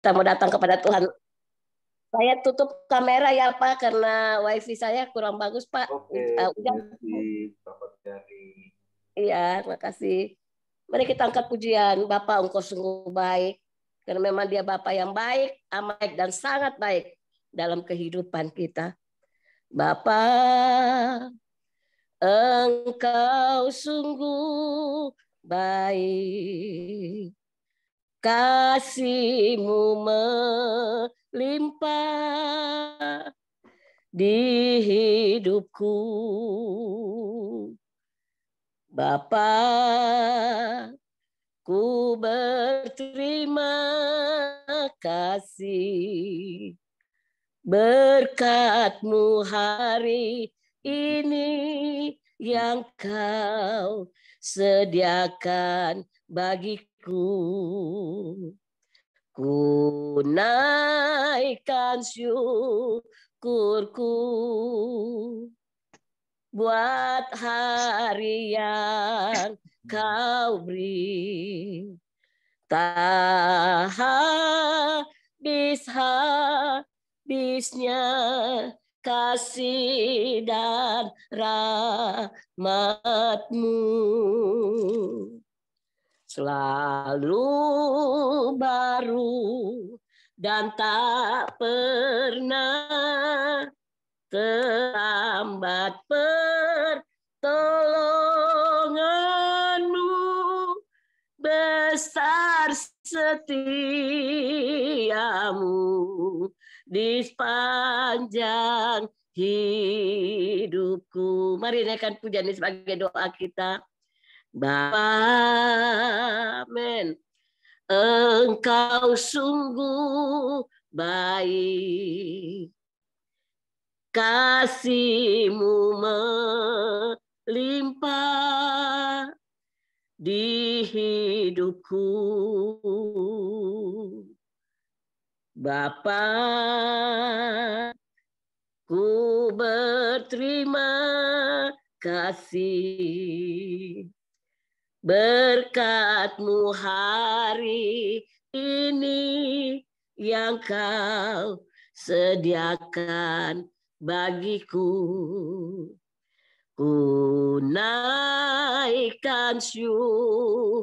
kita mau datang kepada Tuhan. Saya tutup kamera ya Pak, karena wifi saya kurang bagus Pak. Oke, Bapak Tiani. Iya, terima kasih. Mari kita angkat pujian. Bapak, Engkau sungguh baik. Karena memang dia Bapak yang baik, amat dan sangat baik dalam kehidupan kita. Bapak, Engkau sungguh baik. Kasih-Mu melimpah di hidupku. Bapa, ku berterima kasih berkat-Mu hari ini yang Kau sediakan bagiku. Ku naikkan syukurku buat hari yang Kau beri. Tak habis-habisnya kasih dan rahmat-Mu. Selalu baru dan tak pernah terlambat pertolongan-Mu, besar setiamu di sepanjang hidupku. Mari naikkan pujian ini sebagai doa kita. Bapa, amin. Engkau sungguh baik. Kasih-Mu melimpah di hidupku. Bapa, ku berterima kasih berkat-Mu hari ini yang Kau sediakan bagiku. Ku naikkan syukurku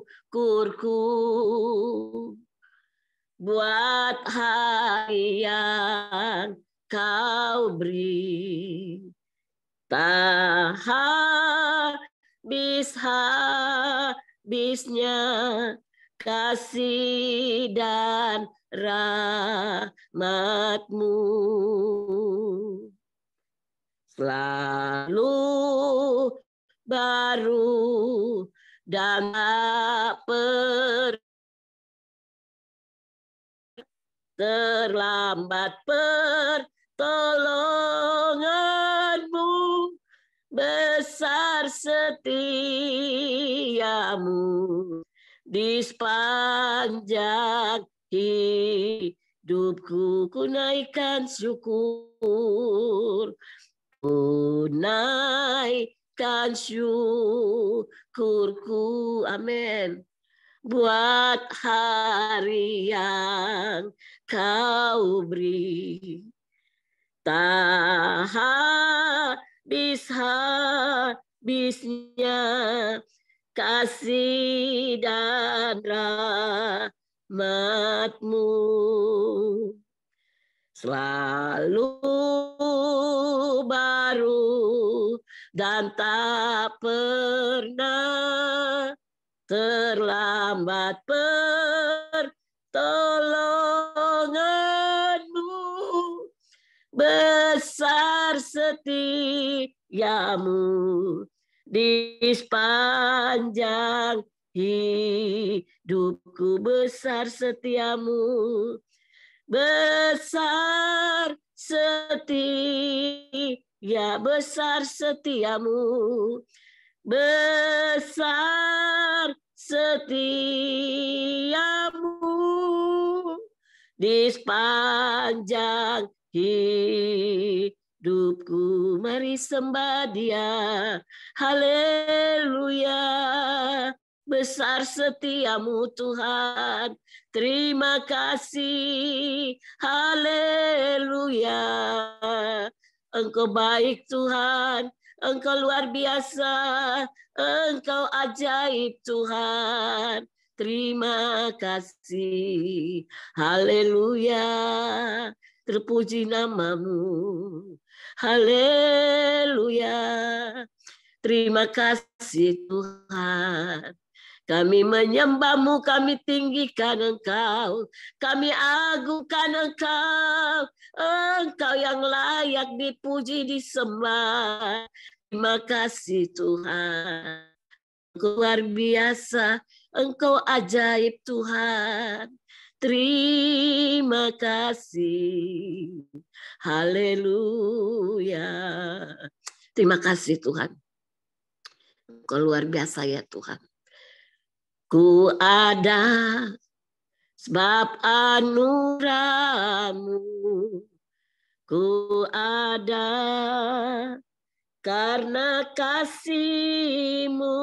buat hari yang Kau beri. Tak habis-habisnya kasih dan rahmat-Mu. Selalu baru dan tak terlambat pertolongan-Mu, besar setiamu di sepanjang hidupku. Ku naikkan syukur, ku naikkan syukurku, amin, buat hari yang Kau beri. Tak habis-habisnya kasih dan rahmat-Mu, selalu baru dan tak pernah terlambat pertolongan-Mu, besar setiamu di sepanjang hidupku. Besar setiamu, besar setia, besar setiamu, besar setiamu di sepanjang hidupku. Mari sembah Dia, haleluya. Besar setiamu Tuhan, terima kasih Haleluya. Engkau baik Tuhan, Engkau luar biasa, Engkau ajaib Tuhan. Terima kasih. Haleluya. Terpuji namamu. Haleluya. Terima kasih Tuhan. Kami menyembahmu, kami tinggikan Engkau, kami agungkan Engkau, Engkau yang layak dipuji, disembah. Terima kasih Tuhan. Engkau luar biasa, Engkau ajaib Tuhan. Terima kasih. Haleluya. Terima kasih Tuhan. Engkau luar biasa ya Tuhan. Ku ada sebab anugerah-Mu. Ku ada karena kasih-Mu.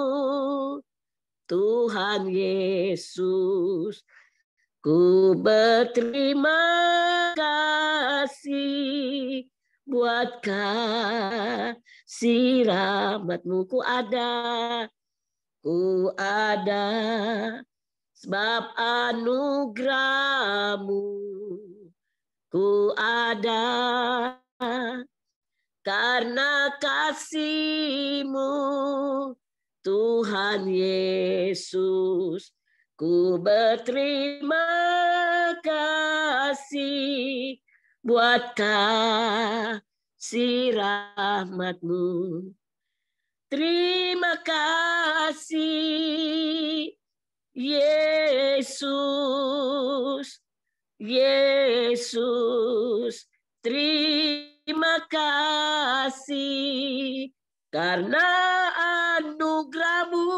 Tuhan Yesus, ku berterima kasih buat kasih rahmat-Mu. Ku ada sebab anugerah-Mu. Ku ada karena kasih-Mu. Tuhan Yesus, ku berterima kasih buat kasih rahmat-Mu. Terima kasih Yesus, Yesus, terima kasih karena anugerah-Mu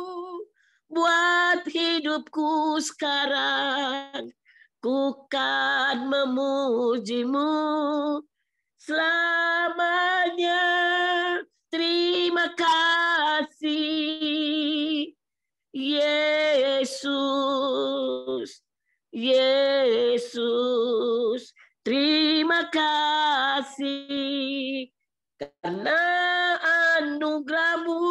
buat hidupku sekarang. Ku kan memuji-Mu selamanya. Terima kasih Yesus, Yesus, terima kasih karena anugerah-Mu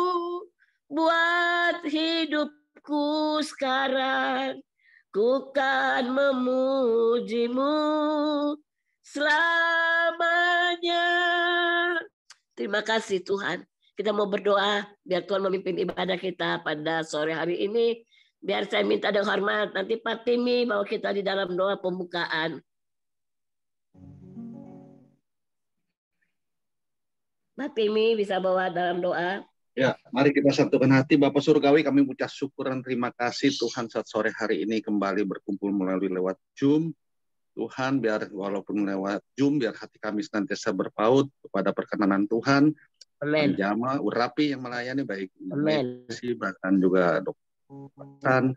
buat hidupku sekarang. Ku kan memuji-Mu selamanya. Terima kasih Tuhan. Kita mau berdoa biar Tuhan memimpin ibadah kita pada sore hari ini. Biar saya minta dengan hormat nanti Pak Timi bawa kita di dalam doa pembukaan. Pak Timi bisa bawa dalam doa. Ya, mari kita satukan hati. Bapak Surgawi, kami ucap syukur dan terima kasih Tuhan saat sore hari ini kembali berkumpul melalui lewat Zoom. Tuhan, biar walaupun lewat Zoom, biar hati kami senantiasa berpaut kepada perkenanan Tuhan. Amin. Menjama, urapi yang melayani, baik Amin. bahkan juga dokter,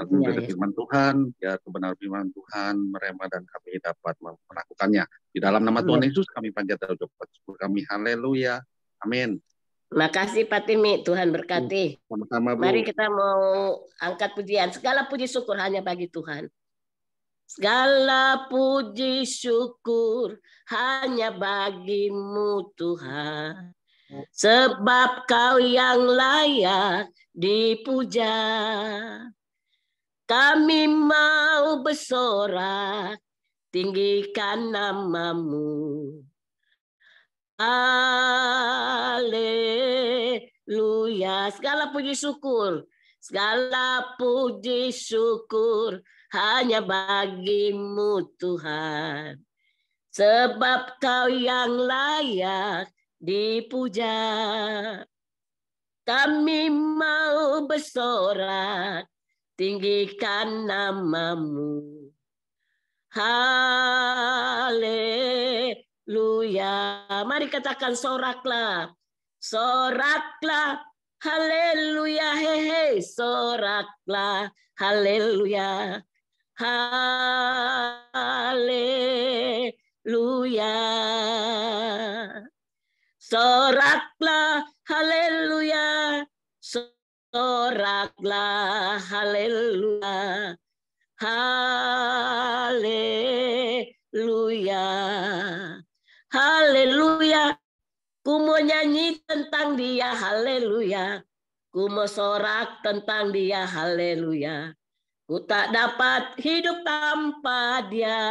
menjaga firman Tuhan, biar kebenaran firman Tuhan merema dan kami dapat melakukannya. Di dalam nama Tuhan Yesus kami panjatkan ucapan syukur kami. Haleluya. Amin. Terima kasih Pak Timi, Tuhan berkati. Sama-sama, Bu. Mari kita mau angkat pujian. Segala puji syukur hanya bagi Tuhan. Segala puji syukur hanya bagi-Mu Tuhan. Sebab Kau yang layak dipuja. Kami mau bersorak, tinggikan nama-Mu. Haleluya. Segala puji syukur, segala puji syukur hanya bagi-Mu Tuhan. Sebab Kau yang layak dipuja. Kami mau bersorak, tinggikan nama-Mu. Haleluya. Mari katakan soraklah. Soraklah. Haleluya. Hehe. Soraklah. Haleluya. Haleluya. Soraklah. Haleluya. Soraklah. Haleluya. Haleluya. haleluya. Ku mau nyanyi tentang dia, haleluya. Ku mau sorak tentang dia, haleluya. Ku tak dapat hidup tanpa dia.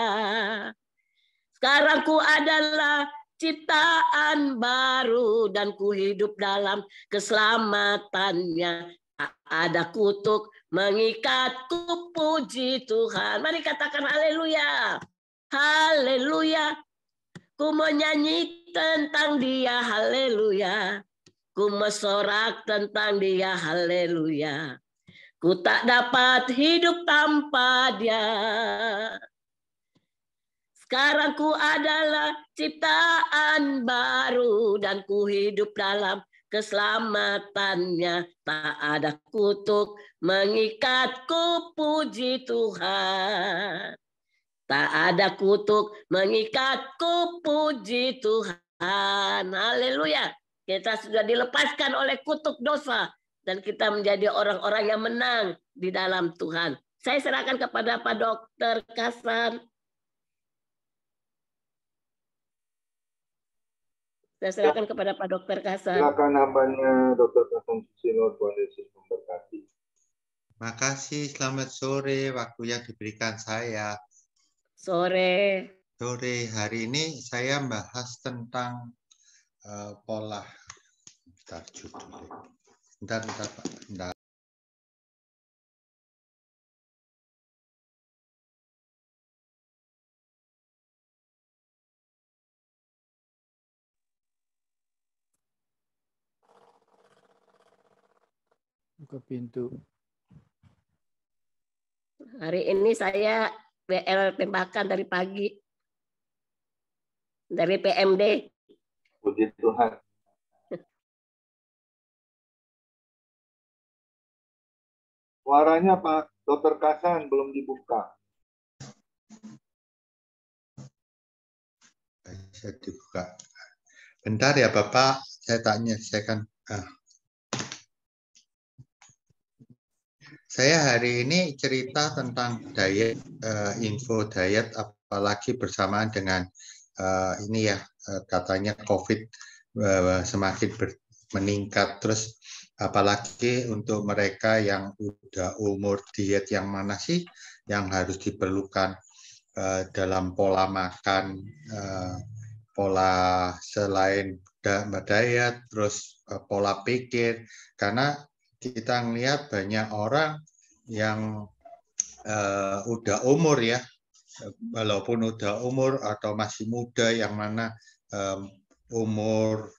Sekarang ku adalah ciptaan baru dan ku hidup dalam keselamatannya. Tak ada kutuk mengikatku, puji Tuhan. Mari katakan haleluya. Haleluya. Ku mau nyanyi tentang dia, haleluya. Ku mau sorak tentang dia, haleluya. Ku tak dapat hidup tanpa dia. Sekarang ku adalah ciptaan baru dan ku hidup dalam keselamatannya. Tak ada kutuk mengikatku, puji Tuhan. Tak ada kutuk mengikatku, puji Tuhan. Haleluya. Kita sudah dilepaskan oleh kutuk dosa. Dan kita menjadi orang-orang yang menang di dalam Tuhan. Saya serahkan kepada Pak Dokter Kasan. Saya serahkan kepada Pak Dokter Kasan. Silakan hambanya Dr. Kasan Susilo, Tuhan Yesus memberkati. Makasih, selamat sore waktu yang diberikan saya. Sore. Sore, hari ini saya bahas tentang pola. Bentar, judulnya. Bentar, Pak. Bentar. Buka pintu. Hari ini saya BL tembakan dari pagi. Dari PMD. Puji Tuhan. Suaranya Pak Dr. Kasan belum dibuka. Bisa dibuka. Bentar ya Bapak, saya tanya, saya kan. Saya hari ini cerita tentang diet, info diet, apalagi bersamaan dengan ini ya, katanya COVID semakin meningkat. Terus apalagi untuk mereka yang udah umur, diet yang mana sih yang harus diperlukan dalam pola makan, pola selain diet, terus pola pikir, karena kita ngelihat banyak orang yang udah umur ya, walaupun udah umur atau masih muda, yang mana umur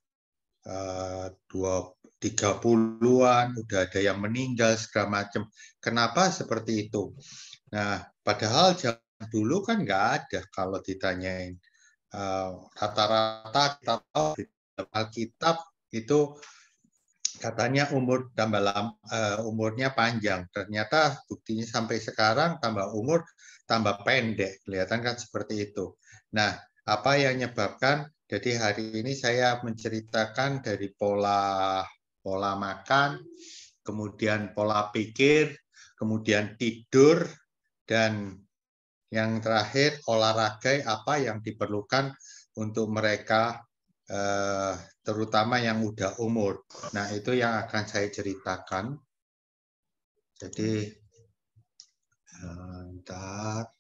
30-an, udah ada yang meninggal segala macam. Kenapa seperti itu? Nah, padahal zaman dulu kan nggak ada kalau ditanyain. Rata-rata kita tahu di Alkitab itu katanya umur tambah umurnya panjang. Ternyata buktinya sampai sekarang tambah umur tambah pendek. Kelihatan kan seperti itu. Nah, apa yang menyebabkan? Jadi hari ini saya menceritakan dari pola makan, kemudian pola pikir, kemudian tidur, dan yang terakhir olahraga apa yang diperlukan untuk mereka, terutama yang udah umur. Nah, itu yang akan saya ceritakan. Jadi, bentar.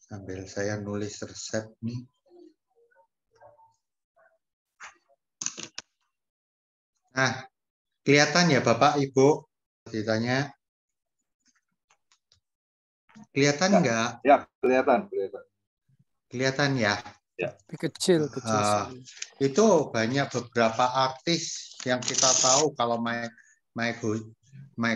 Sambil saya nulis resep nih. Nah, kelihatan ya Bapak, Ibu? Ditanya. Kelihatan nggak? Ya, kelihatan. Kelihatan ya? Ya. Kecil. Itu banyak beberapa artis yang kita tahu kalau Mike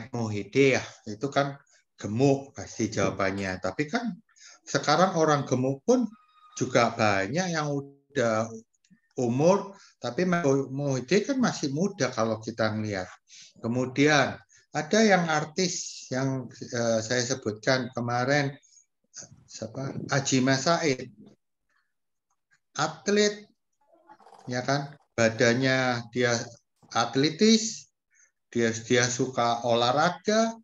Mohede ya, itu kan gemuk pasti jawabannya. Tapi kan sekarang orang gemuk pun juga banyak yang udah umur, tapi Mohede kan masih muda kalau kita ngelihat. Kemudian ada yang artis yang saya sebutkan kemarin, siapa? Ajima Said, atlet, ya kan, badannya dia atletis, dia suka olahraga,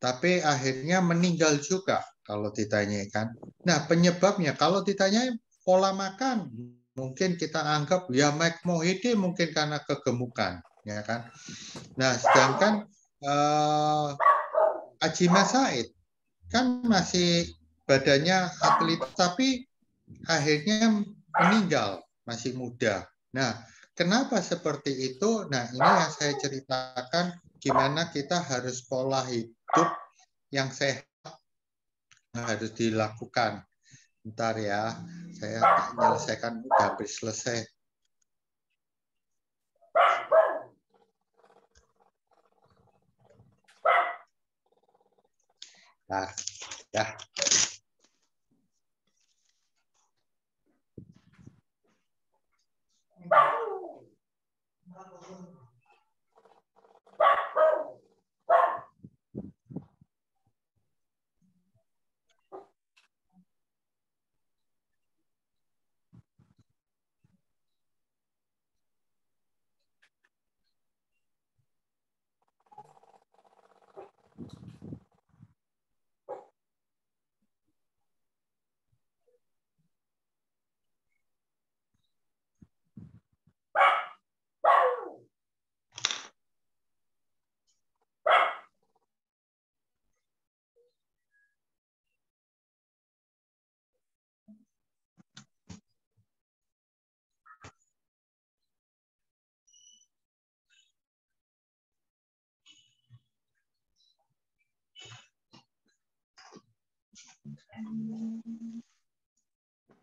tapi akhirnya meninggal juga kalau ditanyakan. Nah, penyebabnya kalau ditanya pola makan, mungkin kita anggap ya Mike Mohede mungkin karena kegemukan, ya kan. Nah, sedangkan Ajima Said kan masih badannya atlet, tapi akhirnya meninggal masih muda. Nah, kenapa seperti itu? Nah, ini yang saya ceritakan gimana kita harus pola hidup yang sehat harus dilakukan. Bentar ya, saya menyelesaikan, udah hampir selesai. Nah, ya.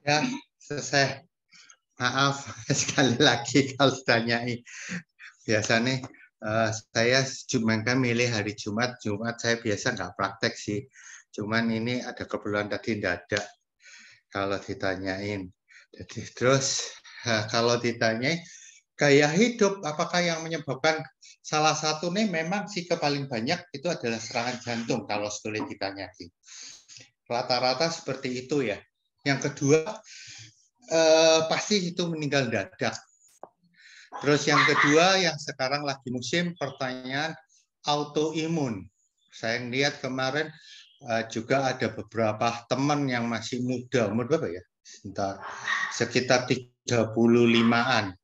Ya, selesai. Maaf sekali lagi kalau ditanyain. Biasanya saya cuma kan milih hari Jumat. Jumat saya biasa nggak praktek sih. Cuman ini ada keperluan tadi tidak ada kalau ditanyain. Jadi terus kalau ditanya gaya hidup apakah yang menyebabkan salah satu nih memang sih paling banyak itu adalah serangan jantung kalau sulit ditanyain. Rata-rata seperti itu ya. Yang kedua pasti itu meninggal dadak. Terus yang kedua yang sekarang lagi musim pertanyaan autoimun. Saya lihat kemarin juga ada beberapa teman yang masih muda, umur berapa ya? Sekitar 35-an.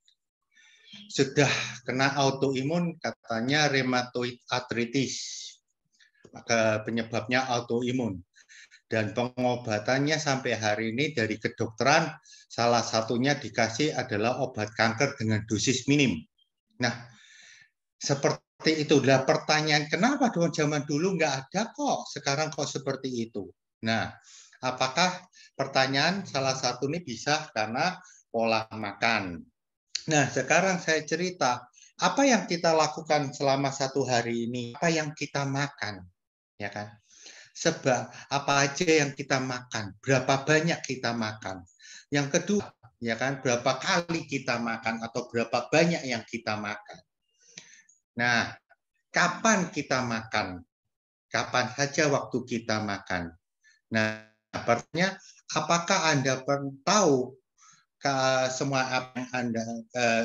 Sudah kena autoimun katanya rheumatoid arthritis. Maka penyebabnya autoimun. Dan pengobatannya sampai hari ini dari kedokteran, salah satunya dikasih adalah obat kanker dengan dosis minim. Nah, seperti itulah pertanyaan, kenapa dong zaman dulu nggak ada kok, sekarang kok seperti itu? Nah, apakah pertanyaan salah satu ini bisa karena pola makan? Nah, sekarang saya cerita, apa yang kita lakukan selama satu hari ini, apa yang kita makan, ya kan? Sebab apa aja yang kita makan, berapa banyak kita makan. Yang kedua, ya kan, berapa kali kita makan atau berapa banyak yang kita makan. Nah, kapan kita makan? Kapan saja waktu kita makan. Nah, artinya apakah Anda tahu semua apa yang Anda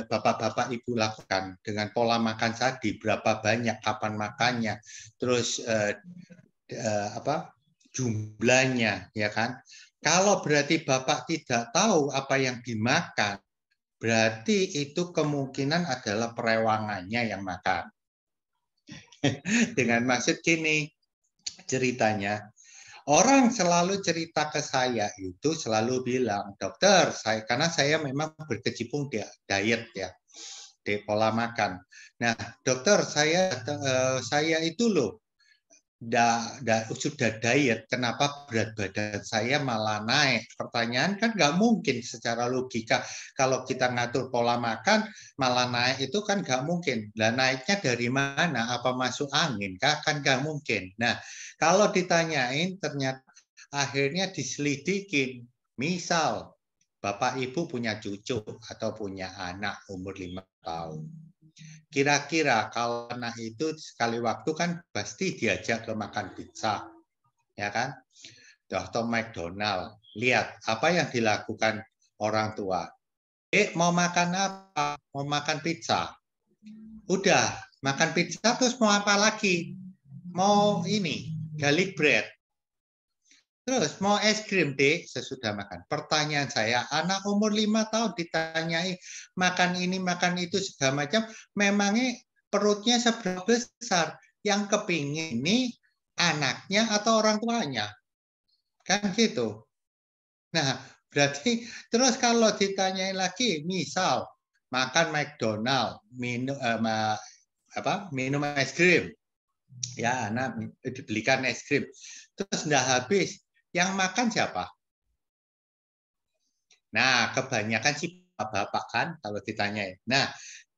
Bapak-bapak Ibu lakukan dengan pola makan tadi, berapa banyak, kapan makannya, terus jumlahnya, ya kan? Kalau berarti Bapak tidak tahu apa yang dimakan, berarti itu kemungkinan adalah perewangannya yang makan. Dengan maksud gini, ceritanya, orang selalu cerita ke saya itu selalu bilang, dokter, karena saya memang berkecimpung di diet ya, di pola makan. Nah, dokter, saya itu loh, sudah diet, kenapa berat badan saya malah naik? Pertanyaan kan nggak mungkin secara logika. Kalau kita ngatur pola makan, malah naik itu kan nggak mungkin. Lah naiknya dari mana? Apa masuk angin? Kan nggak mungkin. Nah, kalau ditanyain ternyata akhirnya diselidikin. Misal, Bapak Ibu punya cucu atau punya anak umur 5 tahun. Kira-kira kalau anak itu sekali waktu kan pasti diajak ke makan pizza, ya kan? Atau McDonald. Lihat apa yang dilakukan orang tua. Mau makan apa? Mau makan pizza. Udah, makan pizza terus mau apa lagi? Mau ini, garlic bread. Terus mau es krim, Dek, sesudah makan. Pertanyaan saya, anak umur 5 tahun ditanyai makan ini, makan itu, segala macam, memangnya perutnya seberapa besar? Yang kepingin ini anaknya atau orang tuanya? Kan gitu. Nah, berarti terus kalau ditanyai lagi, misal makan McDonald, minum es krim, ya anak dibelikan es krim, terus nggak habis, yang makan siapa? Nah, kebanyakan sih bapak kan kalau ditanyai. Nah,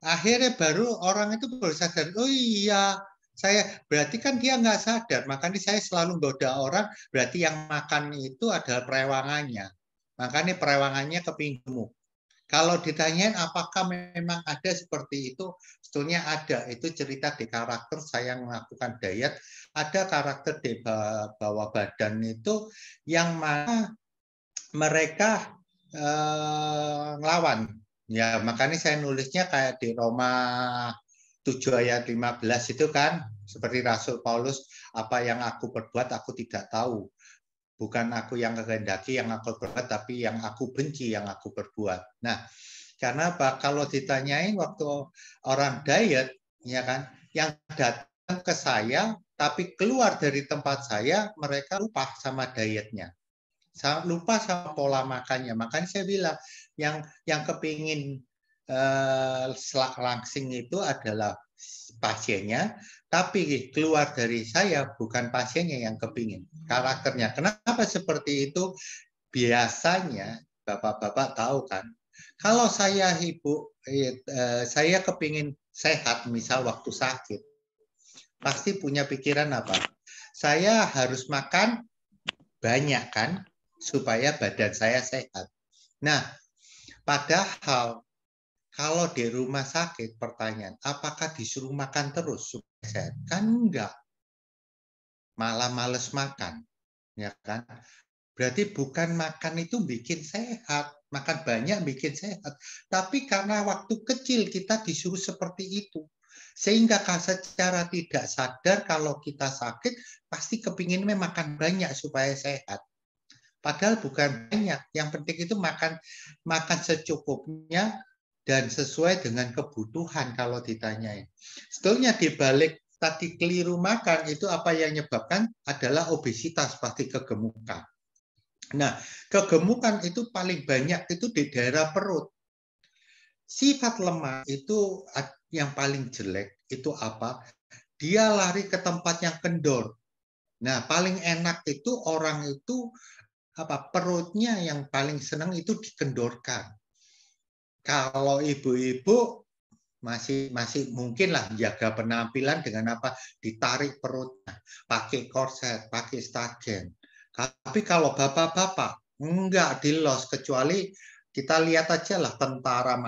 akhirnya baru orang itu baru sadar, oh iya, saya berarti kan dia nggak sadar, makanya saya selalu goda orang, berarti yang makan itu adalah perewangannya. Makanya perewangannya kepingin gemuk. Kalau ditanyain apakah memang ada seperti itu, sebetulnya ada. Itu cerita di karakter saya melakukan diet. Ada karakter di bawah badan itu yang mana mereka ngelawan. Ya, makanya saya nulisnya kayak di Roma 7 ayat 15 itu kan, seperti Rasul Paulus, apa yang aku perbuat aku tidak tahu. Bukan aku yang kehendaki yang aku perbuat, tapi yang aku benci yang aku perbuat. Nah, karena apa? Kalau ditanyain waktu orang diet, ya kan, yang datang ke saya, tapi keluar dari tempat saya, mereka lupa sama dietnya, lupa sama pola makannya. Makanya saya bilang, yang kepingin langsing itu adalah pasiennya, tapi keluar dari saya bukan pasiennya yang kepingin, karakternya. Kenapa seperti itu? Biasanya bapak-bapak tahu kan, kalau saya saya kepingin sehat, misal waktu sakit, pasti punya pikiran apa? Saya harus makan banyak kan, supaya badan saya sehat. Nah, padahal kalau di rumah sakit, pertanyaan, apakah disuruh makan terus supaya sehat? Kan enggak. Malah males makan. Ya kan? Berarti bukan makan itu bikin sehat. Makan banyak bikin sehat. Tapi karena waktu kecil kita disuruh seperti itu. Sehingga secara tidak sadar kalau kita sakit, pasti kepinginnya makan banyak supaya sehat. Padahal bukan banyak. Yang penting itu makan secukupnya, dan sesuai dengan kebutuhan kalau ditanyain. Sebetulnya dibalik tadi keliru makan itu apa yang menyebabkan adalah obesitas, pasti kegemukan. Nah, kegemukan itu paling banyak itu di daerah perut. Sifat lemah itu yang paling jelek itu apa? Dia lari ke tempat yang kendor. Nah, paling enak itu orang itu perutnya yang paling senang itu dikendorkan. Kalau ibu-ibu masih mungkin lah jaga penampilan dengan apa? Ditarik perutnya, pakai korset, pakai stagen. Tapi kalau bapak-bapak enggak dilos, kecuali kita lihat aja lah tentara,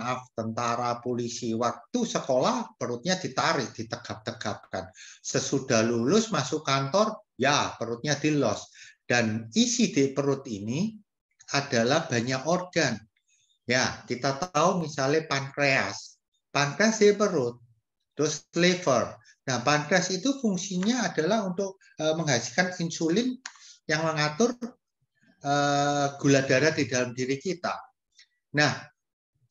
polisi, waktu sekolah perutnya ditarik, ditegap-tegapkan. Sesudah lulus masuk kantor, ya perutnya dilos. Dan isi di perut ini adalah banyak organ. Ya, kita tahu misalnya pankreas. Pankreas di perut. Terus liver. Nah, pankreas itu fungsinya adalah untuk menghasilkan insulin yang mengatur gula darah di dalam diri kita. Nah,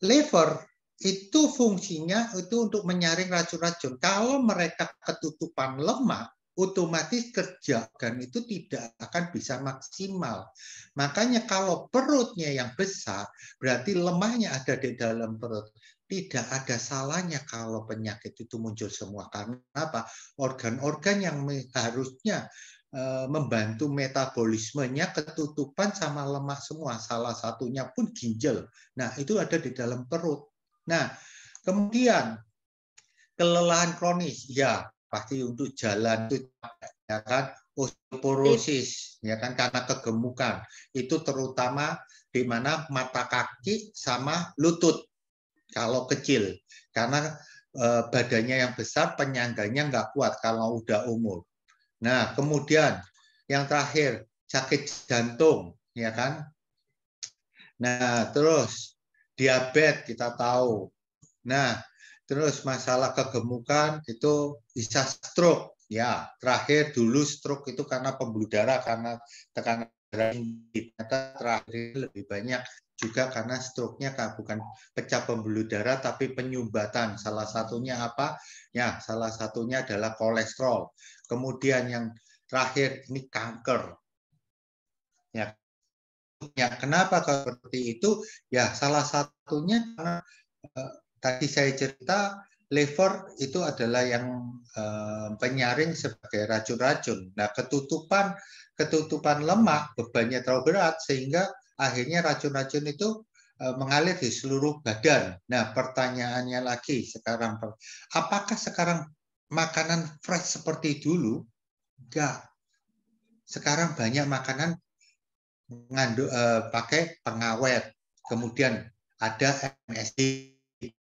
liver itu fungsinya itu untuk menyaring racun-racun. Kalau mereka ketutupan lemak, otomatis kerja organ itu tidak akan bisa maksimal. Makanya kalau perutnya yang besar, berarti lemahnya ada di dalam perut. Tidak ada salahnya kalau penyakit itu muncul semua. Karena apa? Organ-organ yang harusnya membantu metabolismenya ketutupan sama lemak semua. Salah satunya pun ginjal. Nah, itu ada di dalam perut. Nah, kemudian kelelahan kronis, ya pasti untuk jalan itu, ya kan, osteoporosis, ya kan, karena kegemukan. Itu terutama di mana mata kaki sama lutut kalau kecil, karena badannya yang besar, penyangganya nggak kuat kalau udah umur. Nah, kemudian yang terakhir sakit jantung, ya kan. Nah, terus diabetes kita tahu. Nah, Terus masalah kegemukan itu bisa stroke. Ya, terakhir dulu stroke itu karena pembuluh darah, karena tekanan darah tinggi. Ternyata terakhir lebih banyak juga karena stroke-nya bukan pecah pembuluh darah tapi penyumbatan. Salah satunya apa? Ya, salah satunya adalah kolesterol. Kemudian yang terakhir ini kanker. Ya, kenapa seperti itu? Ya, salah satunya karena tadi saya cerita liver itu adalah yang penyaring sebagai racun-racun. Nah, ketutupan lemak bebannya terlalu berat sehingga akhirnya racun-racun itu mengalir di seluruh badan. Nah, pertanyaannya lagi sekarang, apakah sekarang makanan fresh seperti dulu? Enggak. Sekarang banyak makanan pakai pengawet. Kemudian ada MSG,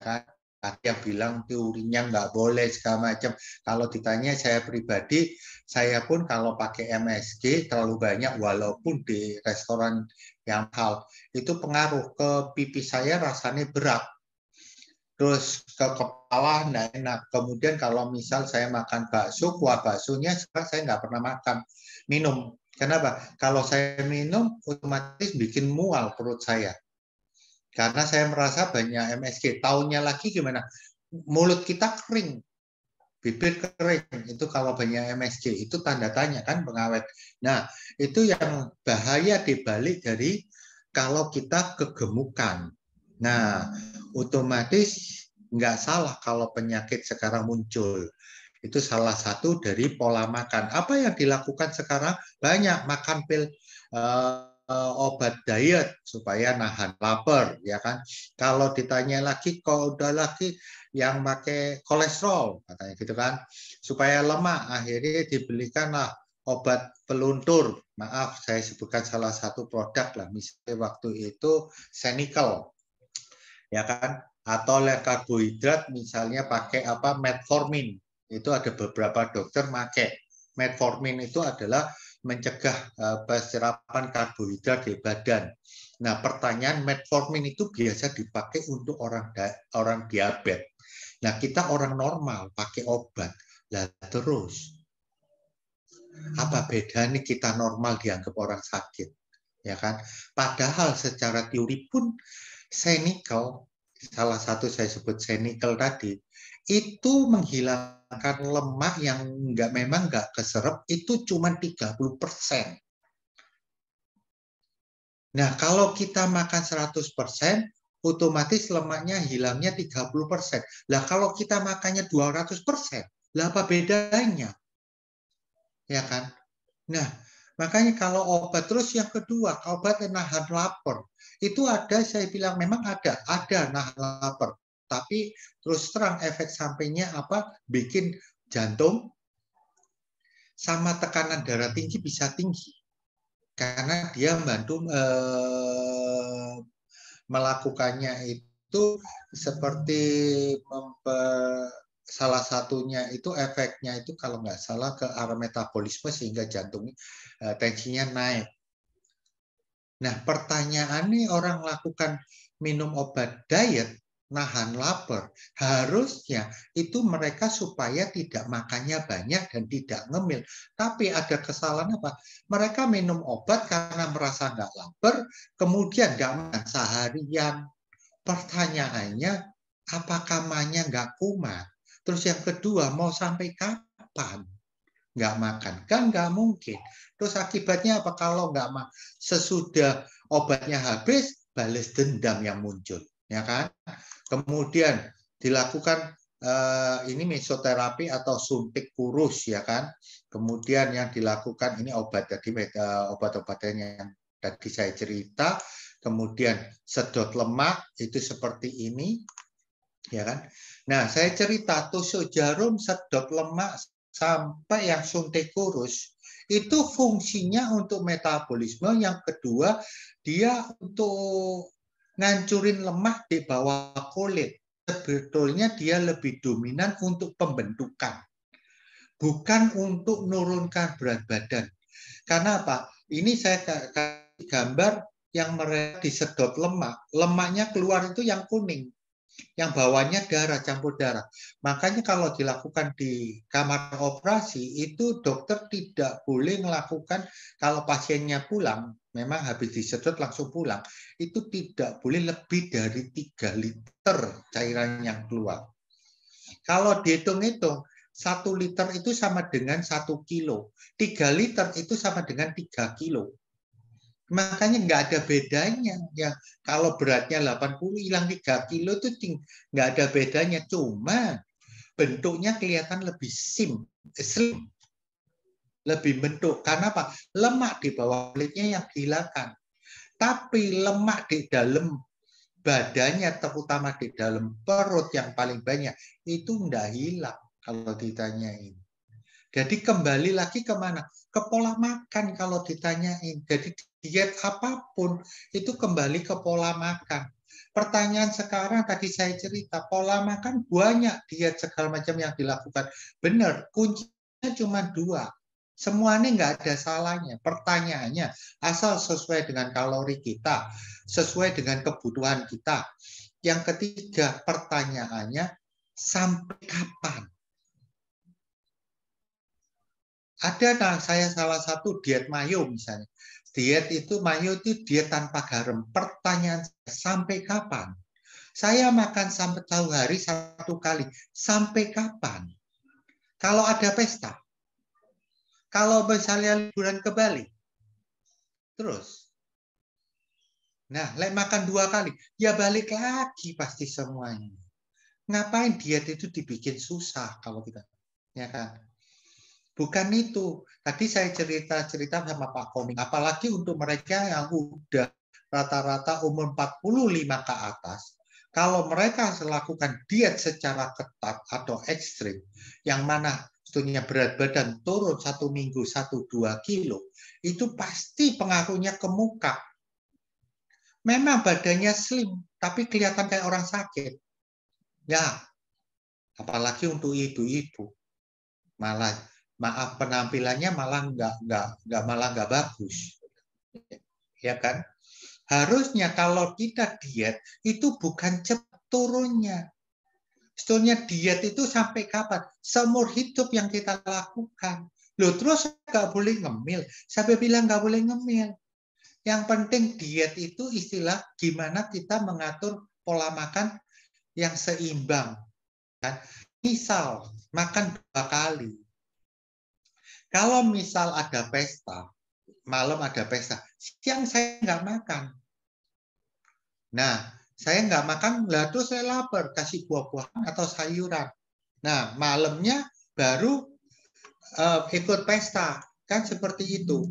kan? Ada yang bilang teorinya nggak boleh segala macam. Kalau ditanya saya pribadi, saya pun kalau pakai MSG terlalu banyak, walaupun di restoran yang mahal, itu pengaruh ke pipi saya, rasanya berat. Terus ke kepala nggak enak. Kemudian kalau misal saya makan bakso, kuah baksonya saya nggak pernah makan. Minum. Kenapa? Kalau saya minum, otomatis bikin mual perut saya. Karena saya merasa banyak MSG. Taunya lagi gimana? Mulut kita kering, bibir kering. Itu kalau banyak MSG, itu tanda tanya kan pengawet. Nah, itu yang bahaya dibalik dari kalau kita kegemukan. Nah, otomatis nggak salah kalau penyakit sekarang muncul. Itu salah satu dari pola makan. Apa yang dilakukan sekarang? Banyak makan pil, obat diet supaya nahan lapar, ya kan? Kalau ditanya lagi, kalau udah lagi yang pakai kolesterol, katanya gitu kan, supaya lemak, akhirnya dibelikanlah obat peluntur. Maaf, saya sebutkan salah satu produk lah, misalnya waktu itu Xenical, ya kan? Atau karbohidrat, misalnya pakai apa, metformin. Itu ada beberapa dokter pakai. Metformin itu adalah mencegah penyerapan karbohidrat di badan. Nah, pertanyaan, metformin itu biasa dipakai untuk orang diabetes. Nah, kita orang normal pakai obat. Lah terus, apa bedanya kita normal dianggap orang sakit? Ya kan? Padahal secara teori pun Xenical, salah satu saya sebut Xenical tadi, itu menghilangkan lemak yang memang nggak keserap, itu cuma 30%. Nah, kalau kita makan 100%, otomatis lemaknya hilangnya 30%. Lah, kalau kita makannya 200%, lah apa bedanya? Ya kan? Nah, makanya kalau obat, terus yang kedua, obat nahan lapar. Itu ada, saya bilang memang ada nahan lapar. Tapi terus terang efek sampingnya apa? Bikin jantung sama tekanan darah tinggi bisa tinggi. Karena dia membantu melakukannya itu seperti salah satunya itu efeknya itu kalau nggak salah ke arah metabolisme sehingga jantung tensinya naik. Nah, pertanyaannya orang lakukan minum obat diet nahan lapar, harusnya itu mereka supaya tidak makannya banyak dan tidak ngemil. Tapi ada kesalahan apa? Mereka minum obat karena merasa nggak lapar, kemudian nggak makan seharian. Pertanyaannya, apakah mahnya nggak kumat? Terus yang kedua, mau sampai kapan nggak makan? Kan nggak mungkin. Terus akibatnya apa? Kalau nggak makan, sesudah obatnya habis, balas dendam yang muncul, ya kan? Kemudian dilakukan ini mesoterapi atau suntik kurus, ya kan? Kemudian yang dilakukan ini obat tadi, obat-obatannya yang tadi saya cerita. Kemudian sedot lemak itu seperti ini, ya kan? Nah, saya cerita tusuk jarum, sedot lemak sampai yang suntik kurus itu fungsinya untuk metabolisme. Yang kedua, dia untuk ngancurin lemak di bawah kulit. Sebetulnya dia lebih dominan untuk pembentukan, bukan untuk menurunkan berat badan. Karena apa? Ini saya kasih gambar yang mereka disedot lemak, lemaknya keluar itu yang kuning. Yang bawahnya darah, campur darah. Makanya kalau dilakukan di kamar operasi, itu dokter tidak boleh melakukan, kalau pasiennya pulang, memang habis disedot langsung pulang, itu tidak boleh lebih dari 3 liter cairan yang keluar. Kalau dihitung-hitung, 1 liter itu sama dengan 1 kilo. 3 liter itu sama dengan 3 kilo. Makanya nggak ada bedanya. Ya, kalau beratnya 80 hilang 3 kilo itu nggak ada bedanya. Cuma bentuknya kelihatan lebih slim, lebih bentuk. Karena apa? Lemak di bawah kulitnya yang dihilangkan. Tapi lemak di dalam badannya, terutama di dalam perut yang paling banyak, itu nggak hilang kalau ditanyain. Jadi kembali lagi kemana? Ke pola makan kalau ditanyain. Jadi diet apapun itu kembali ke pola makan. Pertanyaan sekarang tadi saya cerita, pola makan banyak diet segala macam yang dilakukan. Benar, kuncinya cuma 2. Semuanya nggak ada salahnya. Pertanyaannya, asal sesuai dengan kalori kita, sesuai dengan kebutuhan kita. Yang ketiga, pertanyaannya, sampai kapan? Ada saya salah satu diet mayo misalnya. Diet itu mayo itu diet tanpa garam. Pertanyaan sampai kapan? Saya makan sampai 1 hari 1 kali. Sampai kapan? Kalau ada pesta. Kalau misalnya liburan ke Bali. Terus. Nah, makan 2 kali. Ya balik lagi pasti semuanya. Ngapain diet itu dibikin susah kalau kita. Ya kan? Bukan itu. Tadi saya cerita sama Pak Koming. Apalagi untuk mereka yang udah rata-rata umur 45 ke atas. Kalau mereka melakukan diet secara ketat atau ekstrim, yang mana sebetulnya berat badan turun 1 minggu 1-2 kilo, itu pasti pengaruhnya ke muka. Memang badannya slim, tapi kelihatan kayak orang sakit. Ya, apalagi untuk ibu-ibu. Malah maaf penampilannya malah nggak bagus, ya kan? Harusnya kalau kita diet itu bukan cepat turunnya. Sebetulnya diet itu sampai kapan? Seumur hidup yang kita lakukan. Loh terus nggak boleh ngemil. Sampai bilang nggak boleh ngemil. Yang penting diet itu istilah gimana kita mengatur pola makan yang seimbang. Kan? Misal makan 2 kali. Kalau misal ada pesta, malam ada pesta, siang saya nggak makan. Nah, saya nggak makan, lah terus saya lapar, kasih buah-buahan atau sayuran. Nah, malamnya baru ikut pesta, kan seperti itu.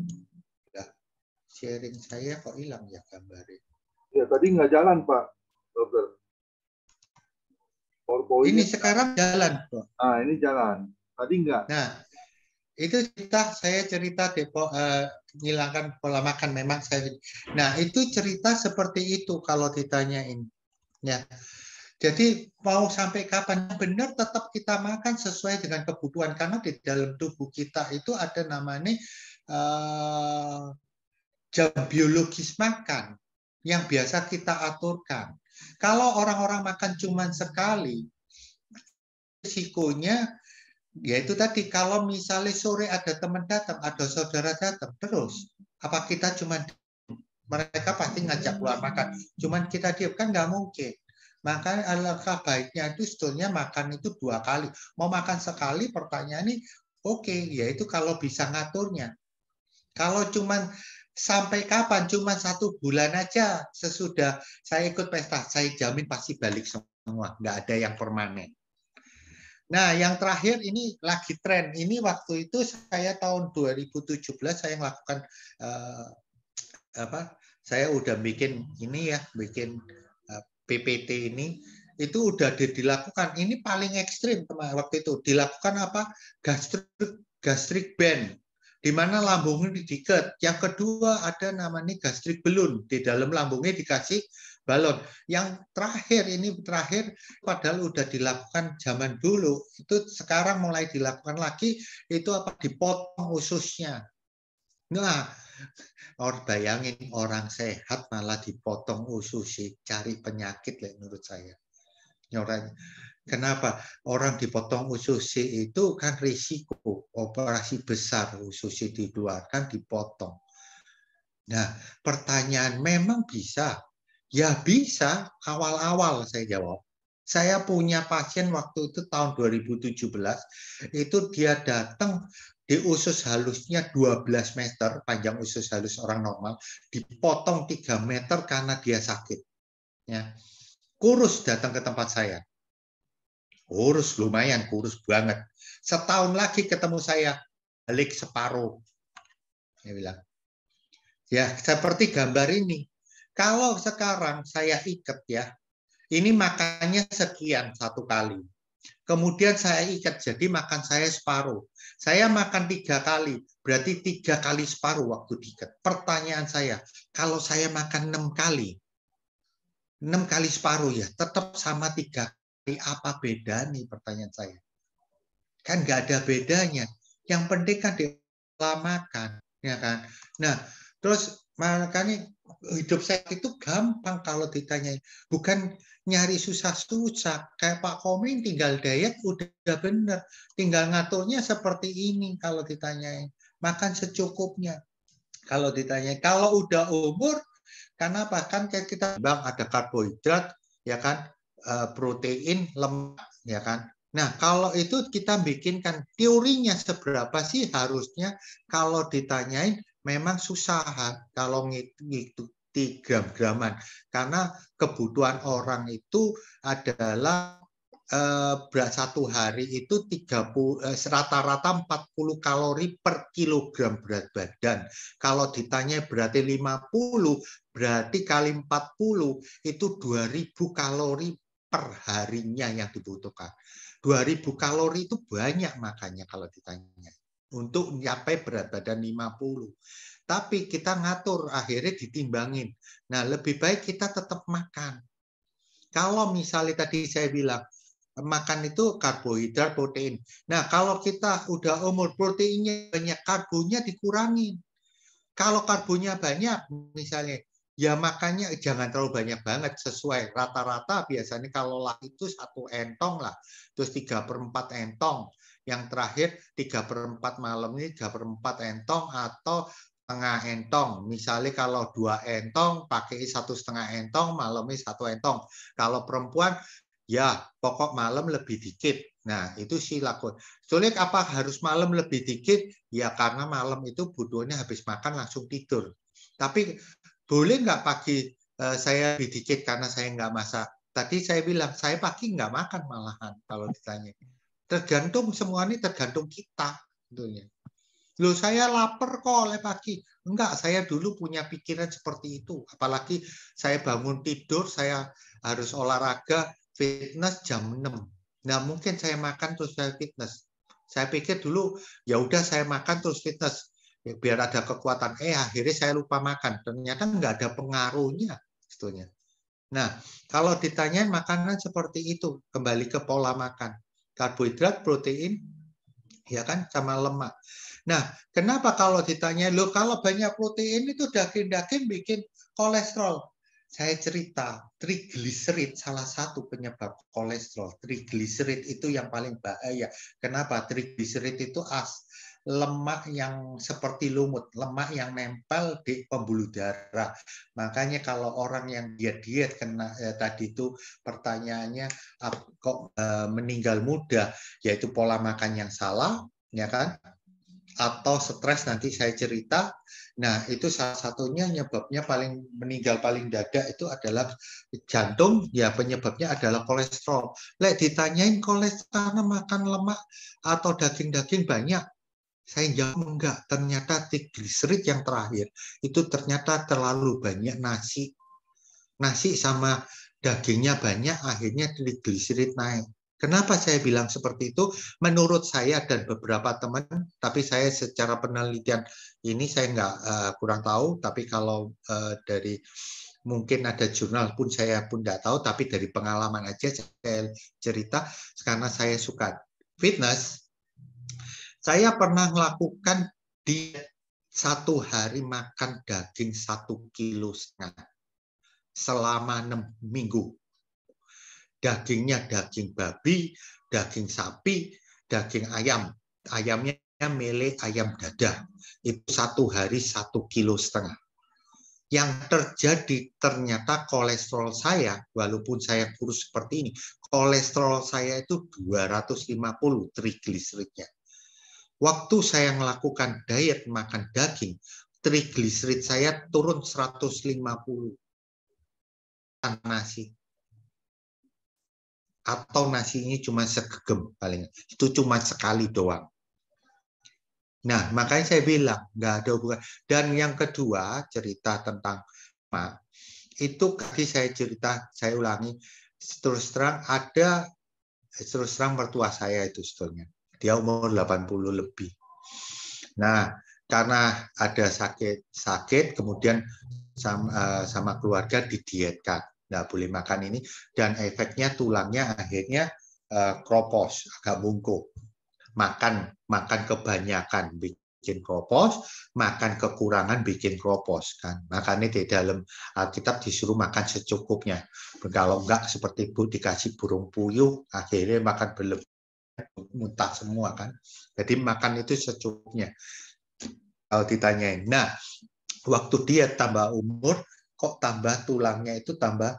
Nah, sharing saya kok hilang ya gambarnya. Ya, tadi nggak jalan, Pak Dokter. Ini sekarang jalan, Pak. Nah, ini jalan. Tadi nggak. Nah, itu saya cerita menghilangkan pola makan memang saya. Nah, itu cerita seperti itu kalau ditanyain. Ya. Jadi mau sampai kapan benar tetap kita makan sesuai dengan kebutuhan karena di dalam tubuh kita itu ada namanya jam biologis makan yang biasa kita aturkan. Kalau orang-orang makan cuma sekali, risikonya yaitu tadi kalau misalnya sore ada teman datang, ada saudara datang, terus apa kita cuma mereka pasti ngajak keluar makan, cuman kita diam kan nggak mungkin. Maka alangkah baiknya itu sebetulnya makan itu 2 kali. Mau makan sekali pertanyaan ini oke, yaitu kalau bisa ngaturnya. Kalau cuman sampai kapan? Cuma 1 bulan aja sesudah saya ikut pesta, saya jamin pasti balik semua, nggak ada yang permanen. Nah, yang terakhir ini lagi tren. Ini waktu itu saya tahun 2017 saya melakukan saya udah bikin ini ya, bikin PPT ini itu udah dilakukan. Ini paling ekstrim waktu itu. Dilakukan apa? Gastric band, di mana lambungnya diikat. Yang kedua ada namanya gastric balloon, di dalam lambungnya dikasih balon. Yang terakhir padahal udah dilakukan zaman dulu, itu sekarang mulai dilakukan lagi, itu apa? Dipotong ususnya. Nah, bayangin orang sehat malah dipotong usus, cari penyakit lah menurut saya. Nyoret. Kenapa? Orang dipotong usus itu kan risiko operasi besar, usus di luar kan dipotong. Nah, pertanyaan memang bisa? Ya bisa, awal-awal saya jawab. Saya punya pasien waktu itu tahun 2017, itu dia datang di usus halusnya 12 meter, panjang usus halus orang normal, dipotong 3 meter karena dia sakit. Ya. Kurus datang ke tempat saya. Kurus, lumayan kurus banget. Setahun lagi ketemu saya, balik separuh. Dia bilang, ya seperti gambar ini. Kalau sekarang saya ikat ya, ini makannya sekian satu kali. Kemudian saya ikat, jadi makan saya separuh. Saya makan 3 kali, berarti 3 kali separuh waktu diikat. Pertanyaan saya, kalau saya makan 6 kali, 6 kali separuh ya, tetap sama 3 kali. Apa beda nih pertanyaan saya? Kan nggak ada bedanya. Yang penting kan pola makan, ya kan? Nah, terus makanya hidup saya itu gampang kalau ditanyain. Bukan nyari susah-susah. Kayak Pak Koming tinggal diet udah bener. Tinggal ngaturnya seperti ini kalau ditanyain. Makan secukupnya. Kalau ditanyain. Kalau udah umur, kenapa? Kan kita bilang ada karbohidrat, ya kan? Protein, lemak, ya kan? Nah, kalau itu kita bikinkan teorinya seberapa sih harusnya kalau ditanyain memang susah kalau ngikuti gram-graman karena kebutuhan orang itu adalah satu hari itu 30 rata-rata 40 kalori per kilogram berat badan. Kalau ditanya berarti 50, berarti kali 40 itu 2000 kalori per harinya yang dibutuhkan. 2000 kalori itu banyak makanya kalau ditanya. Untuk mencapai berat badan 50. Tapi kita ngatur, akhirnya ditimbangin. Nah, lebih baik kita tetap makan. Kalau misalnya tadi saya bilang, makan itu karbohidrat, protein. Nah, kalau kita udah umur proteinnya banyak, karbonya dikurangin. Kalau karbonya banyak, misalnya, ya makannya jangan terlalu banyak banget, sesuai rata-rata biasanya kalau lah itu 1 entong lah, terus 3/4 entong. Yang terakhir 3/4 malam ini 3/4 entong atau setengah entong. Misalnya kalau 2 entong, pakai 1,5 entong, malamnya 1 entong. Kalau perempuan, ya pokok malam lebih dikit. Nah, itu sih lakukan. Sulit apa harus malam lebih dikit? Ya karena malam itu butuhnya habis makan langsung tidur. Tapi boleh nggak pagi saya lebih dikit karena saya nggak masak? Tadi saya bilang, saya pagi nggak makan malahan kalau ditanya. Tergantung, semua ini tergantung kita. Tentunya. Loh, saya lapar kok oleh pagi. Enggak, saya dulu punya pikiran seperti itu. Apalagi saya bangun tidur, saya harus olahraga, fitness jam 6. Nah, mungkin saya makan terus saya fitness. Saya pikir dulu, ya udah saya makan terus fitness. Ya, biar ada kekuatan. Akhirnya saya lupa makan. Ternyata nggak ada pengaruhnya. Sebetulnya. Nah, kalau ditanyain makanan seperti itu, kembali ke pola makan. Karbohidrat, protein, ya kan, sama lemak. Nah, kenapa kalau ditanya, loh kalau banyak protein itu daging-daging bikin kolesterol? Saya cerita, trigliserid salah satu penyebab kolesterol. Trigliserid itu yang paling bahaya. Kenapa? Trigliserid itu lemak yang seperti lumut, lemak yang nempel di pembuluh darah. Makanya kalau orang yang diet kena tadi itu pertanyaannya kok meninggal muda, yaitu pola makan yang salah, ya kan? Atau stres, nanti saya cerita. Nah, itu salah satunya penyebabnya meninggal paling dada itu adalah jantung, ya penyebabnya adalah kolesterol. Lek ditanyain kolesterol karena makan lemak atau daging-daging banyak, saya jawab enggak. Ternyata trigliserid yang terakhir itu ternyata terlalu banyak nasi. Nasi sama dagingnya banyak, akhirnya trigliserid naik. Kenapa saya bilang seperti itu? Menurut saya dan beberapa teman, tapi saya secara penelitian ini saya nggak kurang tahu, tapi kalau dari mungkin ada jurnal pun saya pun nggak tahu, tapi dari pengalaman aja saya cerita, karena saya suka fitness. Saya pernah melakukan diet 1 hari makan daging 1,5 kg selama 6 minggu. Dagingnya daging babi, daging sapi, daging ayam. Ayamnya milih ayam dada. Itu 1 hari 1,5 kilo. Yang terjadi ternyata kolesterol saya, walaupun saya kurus seperti ini, kolesterol saya itu 250 trigliseridnya. Waktu saya melakukan diet makan daging, trigliserid saya turun 150 nasi. Atau nasinya cuma segegem paling. Itu cuma sekali doang. Nah, makanya saya bilang nggak ada hubungan. Dan yang kedua, cerita tentang itu tadi saya ulangi, terus terang mertua saya itu sebetulnya. Dia umur 80 lebih. Nah, karena ada sakit, kemudian sama keluarga didietkan, nggak boleh makan ini, dan efeknya tulangnya akhirnya kropos, agak bungkuk. Makan kebanyakan bikin kropos, makan kekurangan bikin kropos kan. Makanya di dalam Alkitab disuruh makan secukupnya. Kalau enggak seperti dikasih burung puyuh, akhirnya makan berlebihan, muntah semua kan. Jadi makan itu secukupnya. Kalau ditanyain, nah waktu dia tambah umur, kok tambah tulangnya itu tambah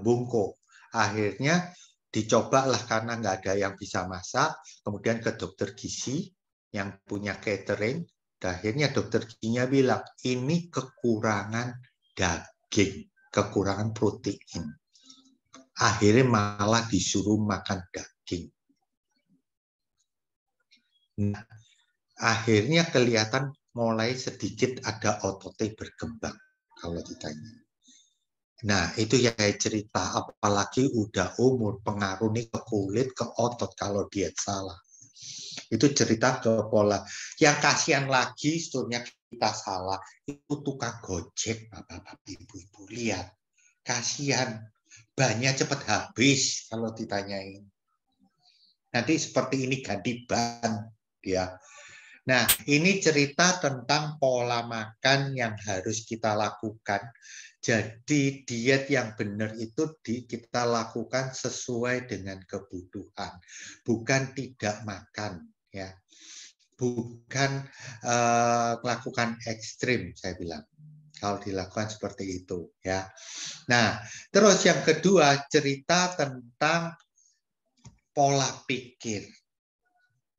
bungkuk. Akhirnya dicobalah karena nggak ada yang bisa masak, kemudian ke dokter gizi yang punya catering, dan akhirnya dokter gizinya bilang, ini kekurangan daging, kekurangan protein. Akhirnya malah disuruh makan daging. Nah, akhirnya kelihatan mulai sedikit ada ototnya berkembang kalau ditanya. Nah, itu yang saya cerita, apalagi udah umur, pengaruh nih ke kulit, ke otot kalau diet salah. Itu cerita ke pola. Yang kasihan lagi, sebetulnya kita salah, itu tukang gojek, bapak-bapak, ibu-ibu, lihat. Kasihan, bannya cepat habis kalau ditanyain. Nanti seperti ini ganti ban, ya. Nah, ini cerita tentang pola makan yang harus kita lakukan. Jadi diet yang benar itu kita lakukan sesuai dengan kebutuhan, bukan tidak makan, ya, bukan melakukan ekstrim, saya bilang. Kalau dilakukan seperti itu, ya. Nah, terus yang kedua cerita tentang pola pikir.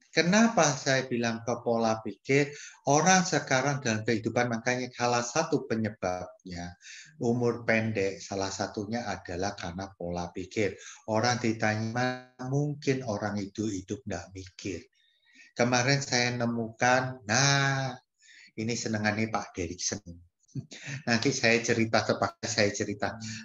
Kenapa saya bilang ke pola pikir? Orang sekarang dalam kehidupan, makanya salah satu penyebabnya umur pendek, salah satunya adalah karena pola pikir. Orang ditanya, mungkin orang itu hidup nggak mikir. Kemarin saya nemukan, nah ini senengannya Pak Deriksen. Nanti saya cerita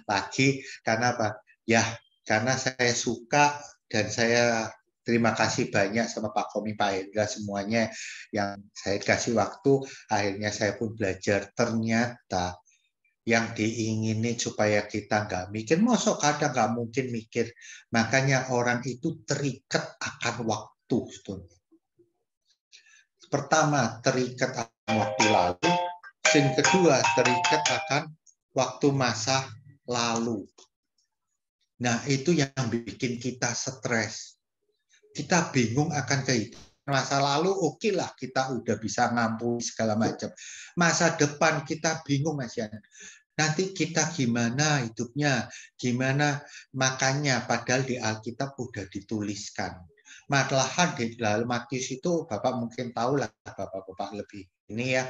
lagi, karena apa? Ya, karena saya suka dan saya terima kasih banyak sama Pak Komi, Pak Hendra, semuanya yang saya kasih waktu. Akhirnya saya pun belajar. Ternyata yang diingini supaya kita nggak mikir, mosok kadang nggak mungkin mikir. Makanya orang itu terikat akan waktu. Pertama, terikat akan waktu lalu. Yang kedua, terikat akan waktu masa lalu. Nah, itu yang bikin kita stres. Kita bingung akan kehidupan masa lalu, oke lah kita udah bisa ngampuni segala macam. Masa depan kita bingung, Mas Yan. Nanti kita gimana hidupnya, gimana makannya, padahal di Alkitab udah dituliskan. Malahan di dalam Matius itu, Bapak mungkin tahu lah, Bapak-bapak lebih ini ya.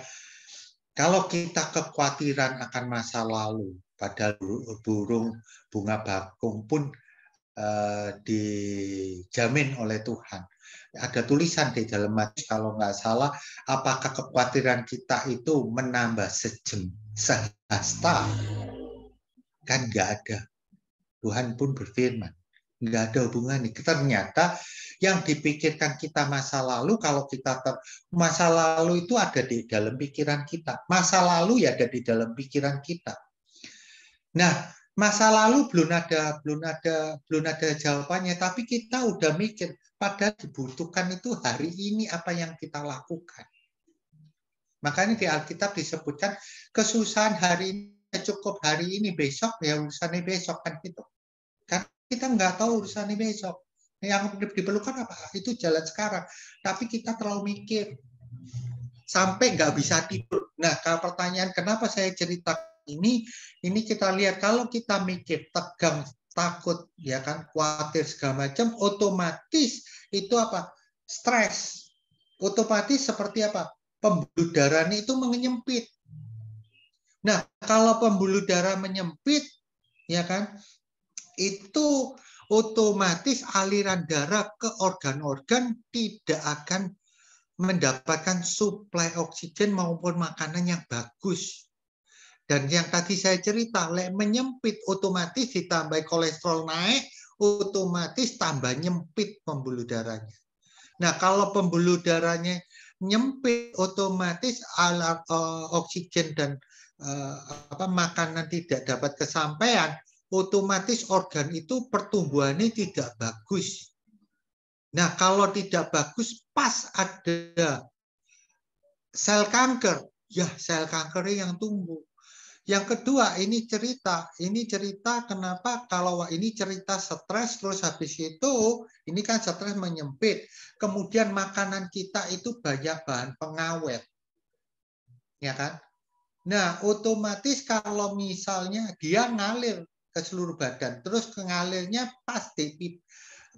Kalau kita kekhawatiran akan masa lalu, padahal burung bunga bakung pun dijamin oleh Tuhan. Ada tulisan di dalam Matius kalau nggak salah, apakah kekhawatiran kita itu menambah sehasta? Kan nggak ada. Tuhan pun berfirman, nggak ada hubungannya. Ternyata yang dipikirkan kita masa lalu, kalau kita masa lalu itu ada di dalam pikiran kita. Masa lalu ya ada di dalam pikiran kita. Nah, masa lalu belum ada jawabannya, tapi kita udah mikir, padahal dibutuhkan itu hari ini apa yang kita lakukan. Makanya di Alkitab disebutkan kesusahan hari ini cukup hari ini, besok ya urusannya besok kan gitu. Karena kita nggak tahu urusan ini besok. Yang diperlukan apa? Itu jalan sekarang. Tapi kita terlalu mikir. Sampai nggak bisa tidur. Nah, kalau pertanyaan kenapa saya cerita ini kita lihat kalau kita mikir, tegang, takut, ya kan, khawatir segala macam, otomatis itu apa? Stres. Otomatis seperti apa? Pembuluh darah itu menyempit. Nah, kalau pembuluh darah menyempit, ya kan, itu otomatis aliran darah ke organ-organ tidak akan mendapatkan suplai oksigen maupun makanan yang bagus. Dan yang tadi saya cerita, menyempit otomatis ditambah kolesterol naik, otomatis tambah nyempit pembuluh darahnya. Nah, kalau pembuluh darahnya nyempit, otomatis oksigen dan makanan tidak dapat kesampaian, otomatis organ itu pertumbuhannya tidak bagus. Nah, kalau tidak bagus, pas ada sel kanker, ya sel kankernya yang tumbuh. Yang kedua, ini cerita kenapa kalau ini cerita stres, terus habis itu, ini kan stres menyempit. Kemudian makanan kita itu banyak bahan pengawet. Ya kan? Nah, otomatis kalau misalnya dia ngalir ke seluruh badan, terus ngalirnya pasti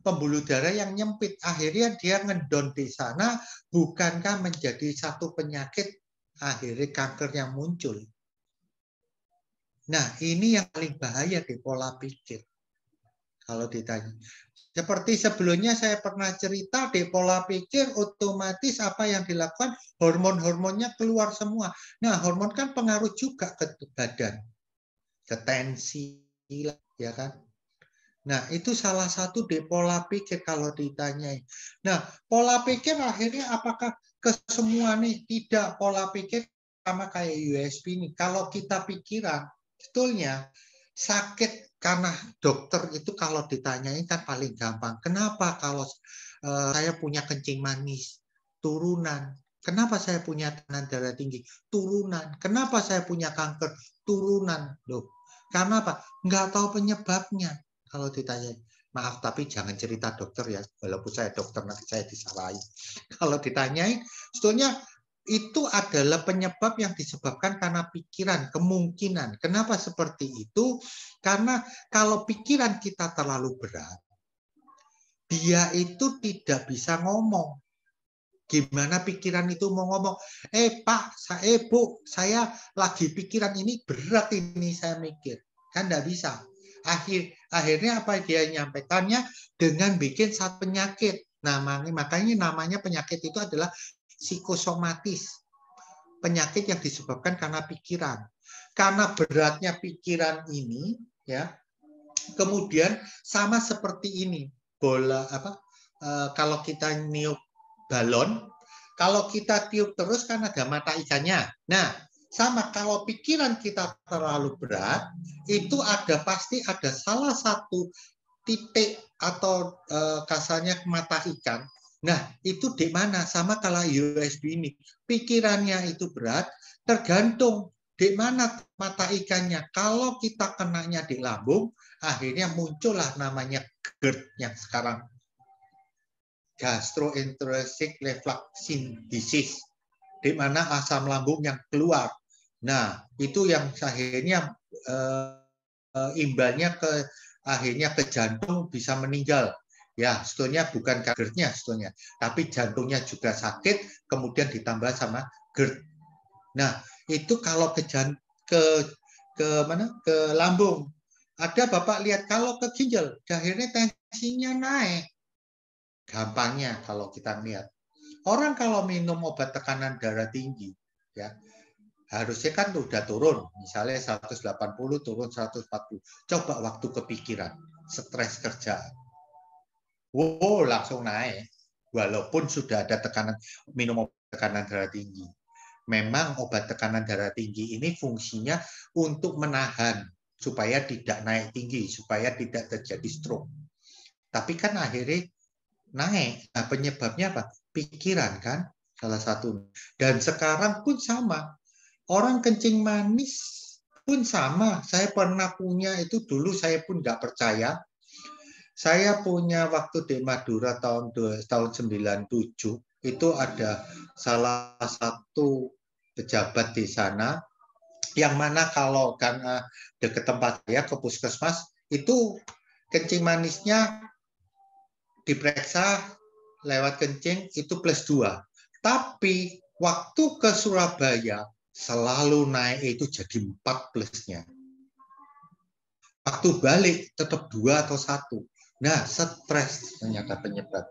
pembuluh darah yang nyempit, akhirnya dia ngedon di sana, bukankah menjadi satu penyakit akhirnya kanker yang muncul. Nah, ini yang paling bahaya di pola pikir. Kalau ditanya. Seperti sebelumnya saya pernah cerita, di pola pikir otomatis apa yang dilakukan, hormon-hormonnya keluar semua. Nah, hormon kan pengaruh juga ke badan. Ke tensi, ya kan? Nah, itu salah satu di pola pikir kalau ditanyai. Nah, pola pikir akhirnya apakah ke semua nih? Tidak, pola pikir sama kayak USB nih. Kalau kita pikiran, sebetulnya sakit karena dokter itu kalau ditanyain kan paling gampang. Kenapa kalau saya punya kencing manis? Turunan. Kenapa saya punya tekanan darah tinggi? Turunan. Kenapa saya punya kanker? Turunan. Loh, karena apa? Nggak tahu penyebabnya. Kalau ditanya, maaf tapi jangan cerita dokter ya, walaupun saya dokter nanti saya disalahin. Kalau ditanyain, sebetulnya itu adalah penyebab yang disebabkan karena pikiran, kemungkinan. Kenapa seperti itu? Karena kalau pikiran kita terlalu berat, dia itu tidak bisa ngomong. Gimana pikiran itu mau ngomong? Pak, Bu, saya lagi pikiran ini berat ini saya mikir. Kan nggak bisa. Akhirnya apa dia nyampaikannya dengan bikin satu penyakit. Nah, makanya namanya penyakit itu adalah psikosomatis. Penyakit yang disebabkan karena pikiran. Karena beratnya pikiran ini, ya. Kemudian sama seperti ini. Kalau kita niup balon, kalau kita tiup terus kan ada mata ikannya. Nah, sama kalau pikiran kita terlalu berat, itu pasti ada salah satu titik atau kasarnya mata ikan. Nah, itu di mana? Sama kalau USB ini. Pikirannya itu berat, tergantung di mana mata ikannya. Kalau kita kenanya di lambung, akhirnya muncullah namanya GERD yang sekarang. Gastroenteric reflux disease. Di mana asam lambung yang keluar. Nah, itu yang akhirnya imbasnya akhirnya ke jantung bisa meninggal. Ya, sebetulnya bukan GERD-nya sebetulnya, tapi jantungnya juga sakit, kemudian ditambah sama GERD. Nah, itu kalau ke lambung. Ada Bapak lihat kalau ke ginjal, akhirnya tensinya naik. Gampangnya kalau kita lihat. Orang kalau minum obat tekanan darah tinggi, ya harusnya kan udah turun, misalnya 180 turun 140. Coba waktu kepikiran, stres kerjaan. Wow, langsung naik. Walaupun sudah ada minum obat tekanan darah tinggi. Memang obat tekanan darah tinggi ini fungsinya untuk menahan supaya tidak naik tinggi, supaya tidak terjadi stroke. Tapi kan akhirnya naik. Nah, penyebabnya apa? Pikiran kan salah satu. Dan sekarang pun sama. Orang kencing manis pun sama. Saya pernah punya itu dulu, saya pun nggak percaya. Saya punya waktu di Madura tahun 97, itu ada salah satu pejabat di sana, yang mana kalau karena dekat tempat saya ke puskesmas, itu kencing manisnya diperiksa lewat kencing itu +2. Tapi waktu ke Surabaya selalu naik itu jadi 4 plusnya. Waktu balik tetap 2 atau 1. Nah, stres ternyata penyebab.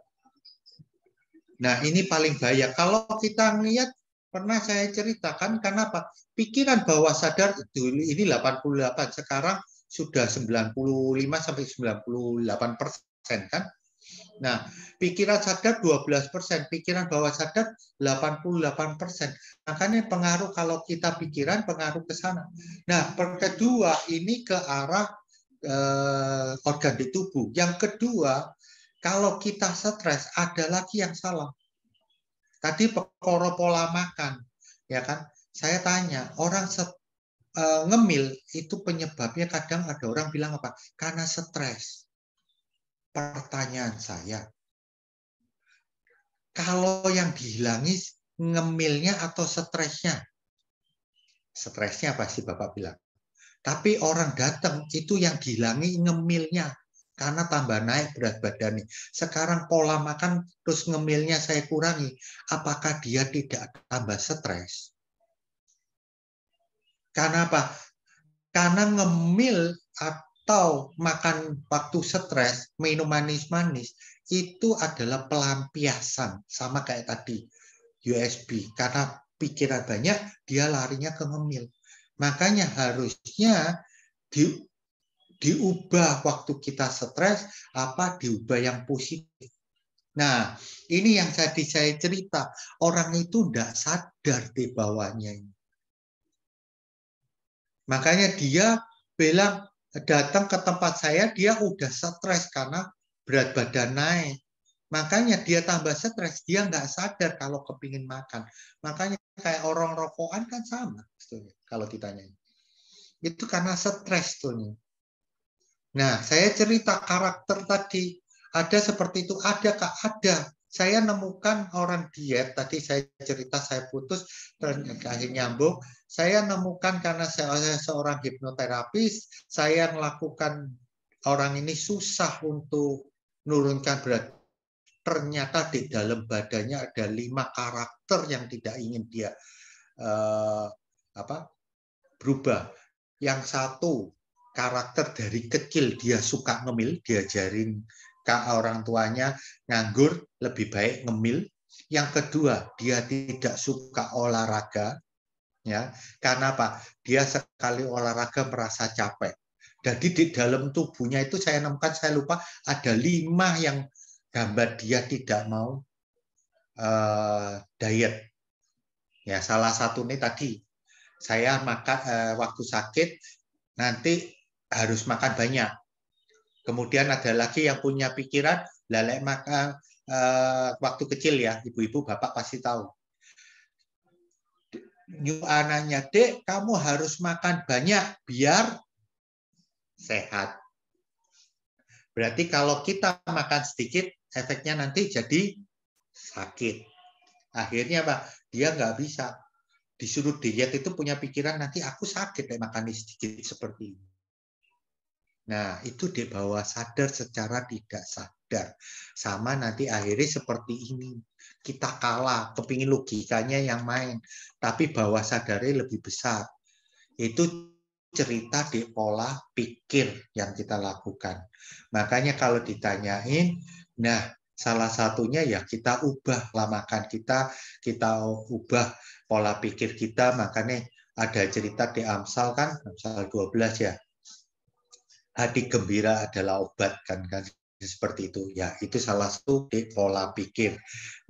Nah, ini paling bahaya. Kalau kita melihat, pernah saya ceritakan, kenapa? Pikiran bawah sadar itu ini 88, sekarang sudah 95-98% kan? Nah, pikiran sadar 12%, pikiran bawah sadar 88%. Makanya pengaruh kalau kita pikiran, pengaruh ke sana. Nah, kedua, ini ke arah organ di tubuh. Yang kedua, kalau kita stres, ada lagi yang salah. Tadi pola makan, ya kan? Saya tanya, orang ngemil itu penyebabnya kadang ada orang bilang apa? Karena stres. Pertanyaan saya, kalau yang dihilangi ngemilnya atau stresnya? Stresnya pasti Bapak bilang. Tapi orang datang itu yang dihilangi ngemilnya. Karena tambah naik berat badannya. Sekarang pola makan terus ngemilnya saya kurangi. Apakah dia tidak tambah stres? Karena apa? Karena ngemil atau makan waktu stres, minum manis-manis, itu adalah pelampiasan. Sama kayak tadi, USB. Karena pikiran banyak, dia larinya ke ngemil. Makanya harusnya diubah waktu kita stres, diubah yang positif. Nah, ini yang tadi saya cerita. Orang itu tidak sadar di bawahnya ini. Makanya dia bilang, datang ke tempat saya, dia udah stres karena berat badan naik. Makanya dia tambah stres, dia nggak sadar kalau kepingin makan. Makanya kayak orang rokokan kan sama, kalau ditanya. Itu karena stres tuh. Nah, saya cerita karakter tadi. Ada seperti itu, ada Kak, ada. Saya nemukan orang diet, tadi saya cerita saya putus, akhirnya nyambung. Saya nemukan karena saya seorang hipnoterapis, saya melakukan orang ini susah untuk menurunkan berat. Ternyata di dalam badannya ada 5 karakter yang tidak ingin dia berubah. Yang satu, karakter dari kecil dia suka ngemil, diajarin ke orang tuanya nganggur, lebih baik ngemil. Yang kedua, dia tidak suka olahraga, ya, karena apa? Dia sekali olahraga merasa capek. Jadi di dalam tubuhnya itu saya nemukan, saya lupa, ada 5 yang gambar dia tidak mau diet. Ya, salah satu ini tadi saya makan waktu sakit nanti harus makan banyak. Kemudian ada lagi yang punya pikiran, lalek makan waktu kecil ya, ibu-ibu bapak pasti tahu. Anaknya, Dek, kamu harus makan banyak biar sehat. Berarti kalau kita makan sedikit, efeknya nanti jadi sakit. Akhirnya Pak, dia nggak bisa. Disuruh diet itu punya pikiran nanti aku sakit makan sedikit seperti ini. Nah, itu di bawah sadar secara tidak sadar. Sama nanti akhirnya seperti ini. Kita kalah, kepingin logikanya yang main. Tapi bawah sadarnya lebih besar. Itu cerita di pola pikir yang kita lakukan. Makanya kalau ditanyain, nah salah satunya ya kita ubah lah makan kita ubah pola pikir kita. Makanya ada cerita di Amsal kan, Amsal 12 ya. Hati gembira adalah obat kan seperti itu. Ya, itu salah satu di pola pikir.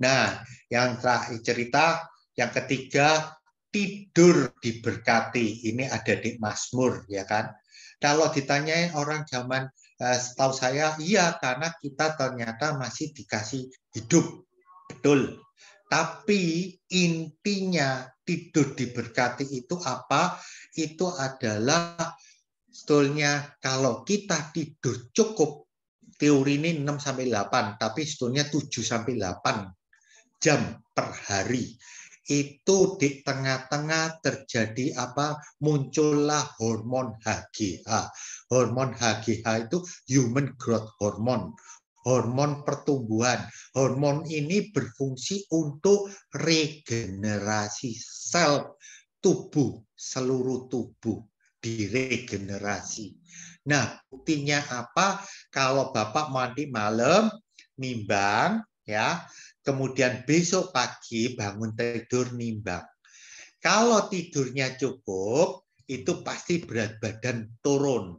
Nah, yang terakhir cerita yang ketiga, tidur diberkati. Ini ada di Mazmur ya kan. Kalau ditanyain orang zaman setahu saya, iya karena kita ternyata masih dikasih hidup. Betul. Tapi intinya tidur diberkati itu apa? Itu adalah sebetulnya kalau kita tidur cukup, teori ini 6 sampai 8, tapi sebetulnya 7 sampai 8 jam per hari. Itu di tengah-tengah terjadi apa? Muncullah hormon HGH. Hormon HGH itu human growth hormone, hormon pertumbuhan. Hormon ini berfungsi untuk regenerasi sel tubuh, seluruh tubuh diregenerasi. Nah, buktinya apa? Kalau Bapak mandi malam, nimbang, ya, kemudian besok pagi bangun tidur nimbang. Kalau tidurnya cukup, itu pasti berat badan turun.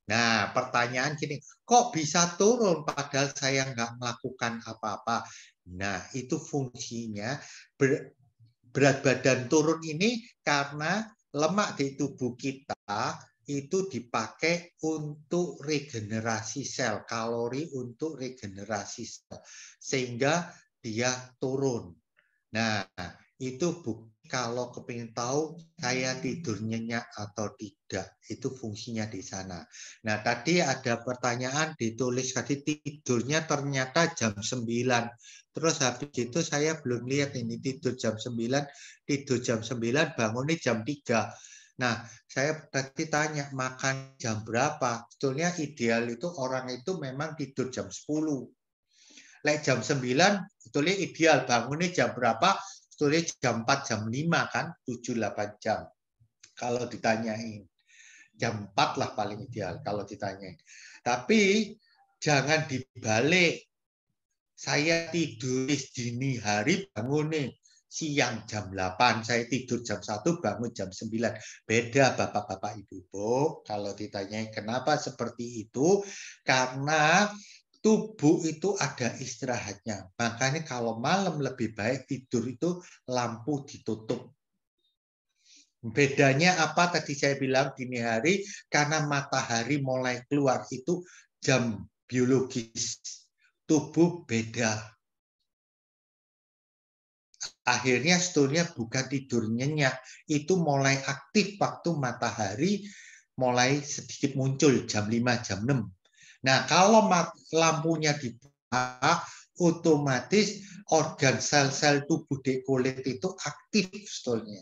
Nah, pertanyaan gini, kok bisa turun padahal saya nggak melakukan apa-apa? Nah, itu fungsinya berat badan turun ini karena lemak di tubuh kita itu dipakai untuk regenerasi sel, kalori untuk regenerasi sel, sehingga dia turun. Nah, itu bukti kalau kepingin tahu saya tidur nyenyak atau tidak, itu fungsinya di sana. Nah, tadi ada pertanyaan ditulis tadi tidurnya ternyata jam 9. Terus habis itu saya belum lihat ini tidur jam 9, tidur jam 9, bangunnya jam 3. Nah, saya tadi tanya makan jam berapa? Sebetulnya ideal itu orang itu memang tidur jam 10. Lek jam 9, sebetulnya ideal bangunnya jam berapa? Sebetulnya jam 4, jam 5 kan? 7-8 jam. Kalau ditanyain. Jam 4 lah paling ideal kalau ditanyain. Tapi jangan dibalik. Saya tidur dini hari bangunnya siang jam 8, saya tidur jam 1, bangun jam 9. Beda Bapak-Bapak Ibu-Ibu. Kalau ditanyai kenapa seperti itu, karena tubuh itu ada istirahatnya. Makanya kalau malam lebih baik tidur itu lampu ditutup. Bedanya apa tadi saya bilang dini hari, karena matahari mulai keluar itu jam biologis. Tubuh beda. Akhirnya sebetulnya bukan tidur nyenyak, itu mulai aktif waktu matahari mulai sedikit muncul jam 5, jam 6. Nah, kalau lampunya dibuka, otomatis organ sel-sel tubuh di kulit itu aktif sebetulnya.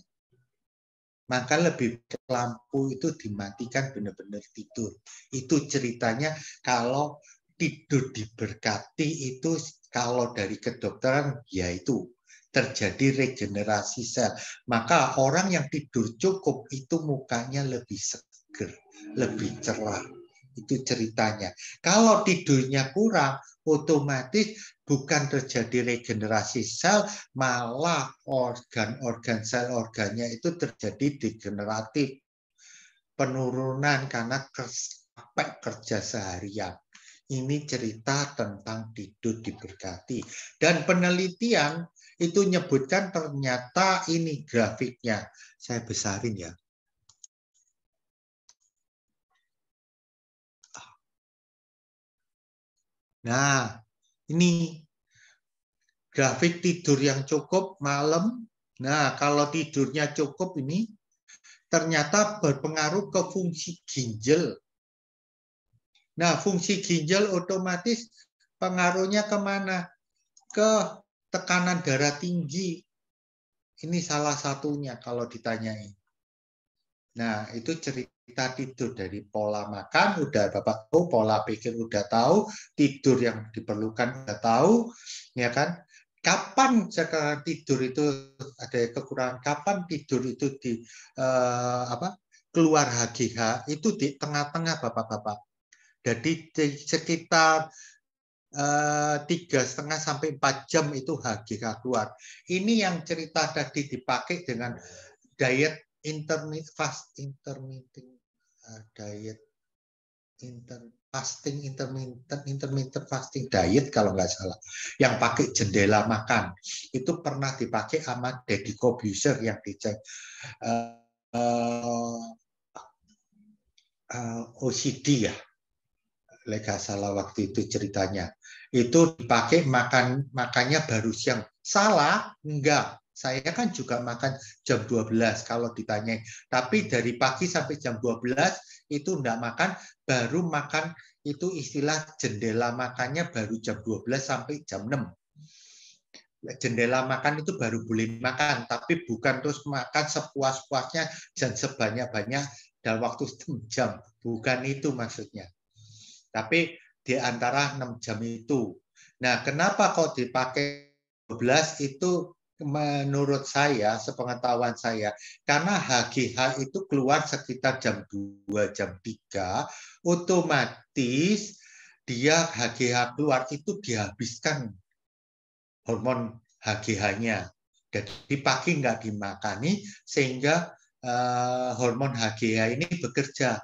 Maka lebih lampu itu dimatikan benar-benar tidur. Itu ceritanya kalau tidur diberkati itu kalau dari kedokteran yaitu terjadi regenerasi sel. Maka orang yang tidur cukup itu mukanya lebih seger, lebih cerah. Itu ceritanya. Kalau tidurnya kurang, otomatis bukan terjadi regenerasi sel, malah organ-organ sel organnya itu terjadi degeneratif. Penurunan karena capek kerja seharian. Ini cerita tentang tidur diberkati. Dan penelitian itu menyebutkan ternyata ini grafiknya. Saya besarin ya. Nah, ini grafik tidur yang cukup malam. Nah, kalau tidurnya cukup ini ternyata berpengaruh ke fungsi ginjal. Nah, fungsi ginjal otomatis pengaruhnya kemana? Ke tekanan darah tinggi. Ini salah satunya kalau ditanyain. Nah, itu cerita tidur dari pola makan, udah Bapak tahu, pola pikir udah tahu, tidur yang diperlukan udah tahu, ya kan? Kapan sekarang tidur itu ada kekurangan? Kapan tidur itu keluar HGH? Itu di tengah-tengah Bapak-Bapak. Jadi sekitar 3,5 sampai 4 jam itu HGH keluar. Ini yang cerita tadi dipakai dengan diet intermittent fasting diet kalau nggak salah, yang pakai jendela makan itu pernah dipakai sama Deddy Corbuzier yang dicek OCD ya, nggak salah waktu itu ceritanya, itu dipakai makannya baru siang. Salah enggak? Saya kan juga makan jam 12 kalau ditanya. Tapi dari pagi sampai jam 12 itu enggak makan, baru makan itu istilah jendela makannya baru jam 12 sampai jam 6. Jendela makan itu baru boleh makan, tapi bukan terus makan sepuas-puasnya dan sebanyak-banyak dalam waktu 6 jam. Bukan itu maksudnya. Tapi di antara 6 jam itu. Nah, kenapa kok dipakai 12 itu menurut saya, sepengetahuan saya, karena HGH itu keluar sekitar jam 2, jam 3, otomatis dia HGH keluar itu dihabiskan hormon HGH-nya. Jadi pagi nggak dimakani sehingga hormon HGH ini bekerja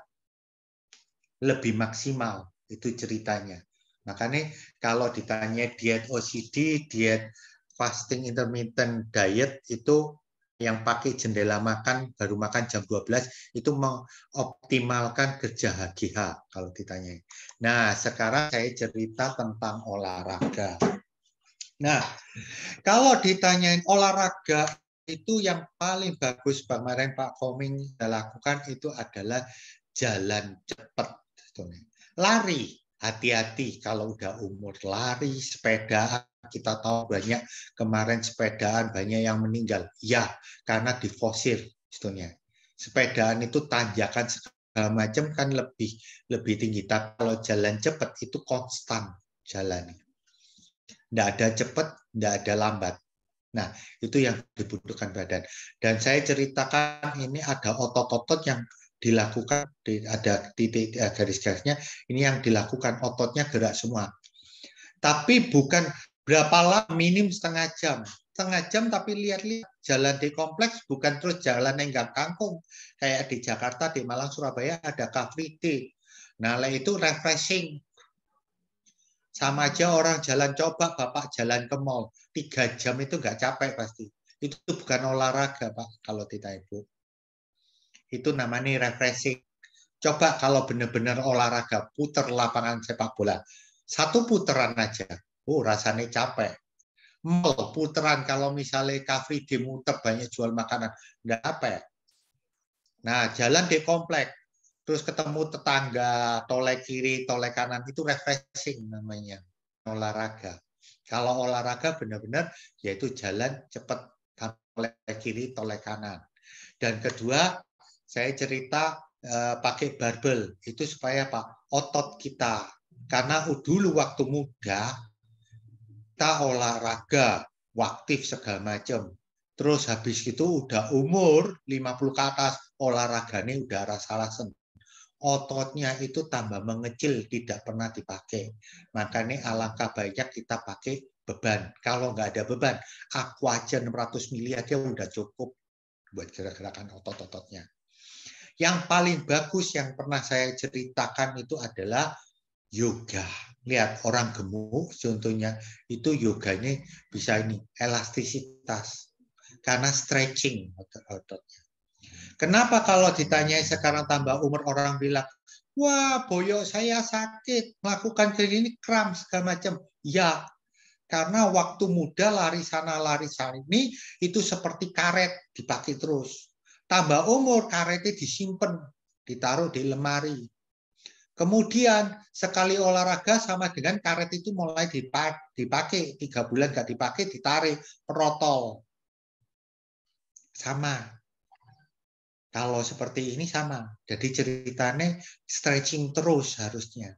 lebih maksimal. Itu ceritanya. Makanya kalau ditanya diet OCD, diet fasting intermittent diet itu yang pakai jendela makan baru makan jam 12 itu mengoptimalkan kerja HGH kalau ditanya. Nah, sekarang saya cerita tentang olahraga. Nah, kalau ditanyain olahraga itu yang paling bagus kemarin Pak Koming lakukan itu adalah jalan cepat. Lari, hati-hati kalau udah umur lari, sepeda, kita tahu banyak kemarin sepedaan banyak yang meninggal. Ya, karena difosir sebetulnya. Sepedaan itu tanjakan segala macam kan lebih tinggi. Tapi kalau jalan cepat itu konstan jalannya. Nggak ada cepat, nggak ada lambat. Nah, itu yang dibutuhkan badan. Dan saya ceritakan ini ada otot-otot yang dilakukan, ada titik garis-garisnya, ini yang dilakukan, ototnya gerak semua. Tapi bukan berapa lama, minim setengah jam. Setengah jam tapi lihat-lihat, jalan di kompleks bukan terus jalan enggak kangkung. Kayak di Jakarta, di Malang, Surabaya ada Car Free Day. Nah, itu refreshing. Sama aja orang jalan coba, Bapak jalan ke mall. 3 jam itu nggak capek pasti. Itu bukan olahraga, Pak, kalau tidak Ibu. Itu namanya refreshing. Coba kalau benar-benar olahraga, puter lapangan sepak bola. 1 puteran aja. Rasanya capek. Mall, puteran. Kalau misalnya Coffee Day muter, banyak jual makanan. Nggak capek. Nah, jalan di komplek. Terus ketemu tetangga, tolek kiri, tolek kanan, itu refreshing namanya, olahraga. Kalau olahraga benar-benar, yaitu jalan cepat, tolek kiri, tolek kanan. Dan kedua, saya cerita pakai barbel, itu supaya Pak, otot kita. Karena dulu waktu muda, kita olahraga, aktif segala macam. Terus habis itu udah umur 50 ke atas, olahraganya udah rasa-rasen. Ototnya itu tambah mengecil, tidak pernah dipakai. Makanya alangkah baiknya kita pakai beban. Kalau nggak ada beban, aku aja 600 mili aja udah cukup buat gerak-gerakan otot-ototnya. Yang paling bagus yang pernah saya ceritakan itu adalah yoga. Lihat orang gemuk, contohnya itu yoganya bisa ini elastisitas karena stretching otot-ototnya. Kenapa kalau ditanyai sekarang tambah umur orang bilang, wah boyok saya sakit, melakukan klinik kram segala macam. Ya, karena waktu muda lari sana lari sini itu seperti karet dipakai terus. Tambah umur karetnya disimpan, ditaruh di lemari. Kemudian sekali olahraga sama dengan karet itu mulai dipakai 3 bulan nggak dipakai ditarik protol. Sama. Kalau seperti ini sama. Jadi ceritanya stretching terus harusnya.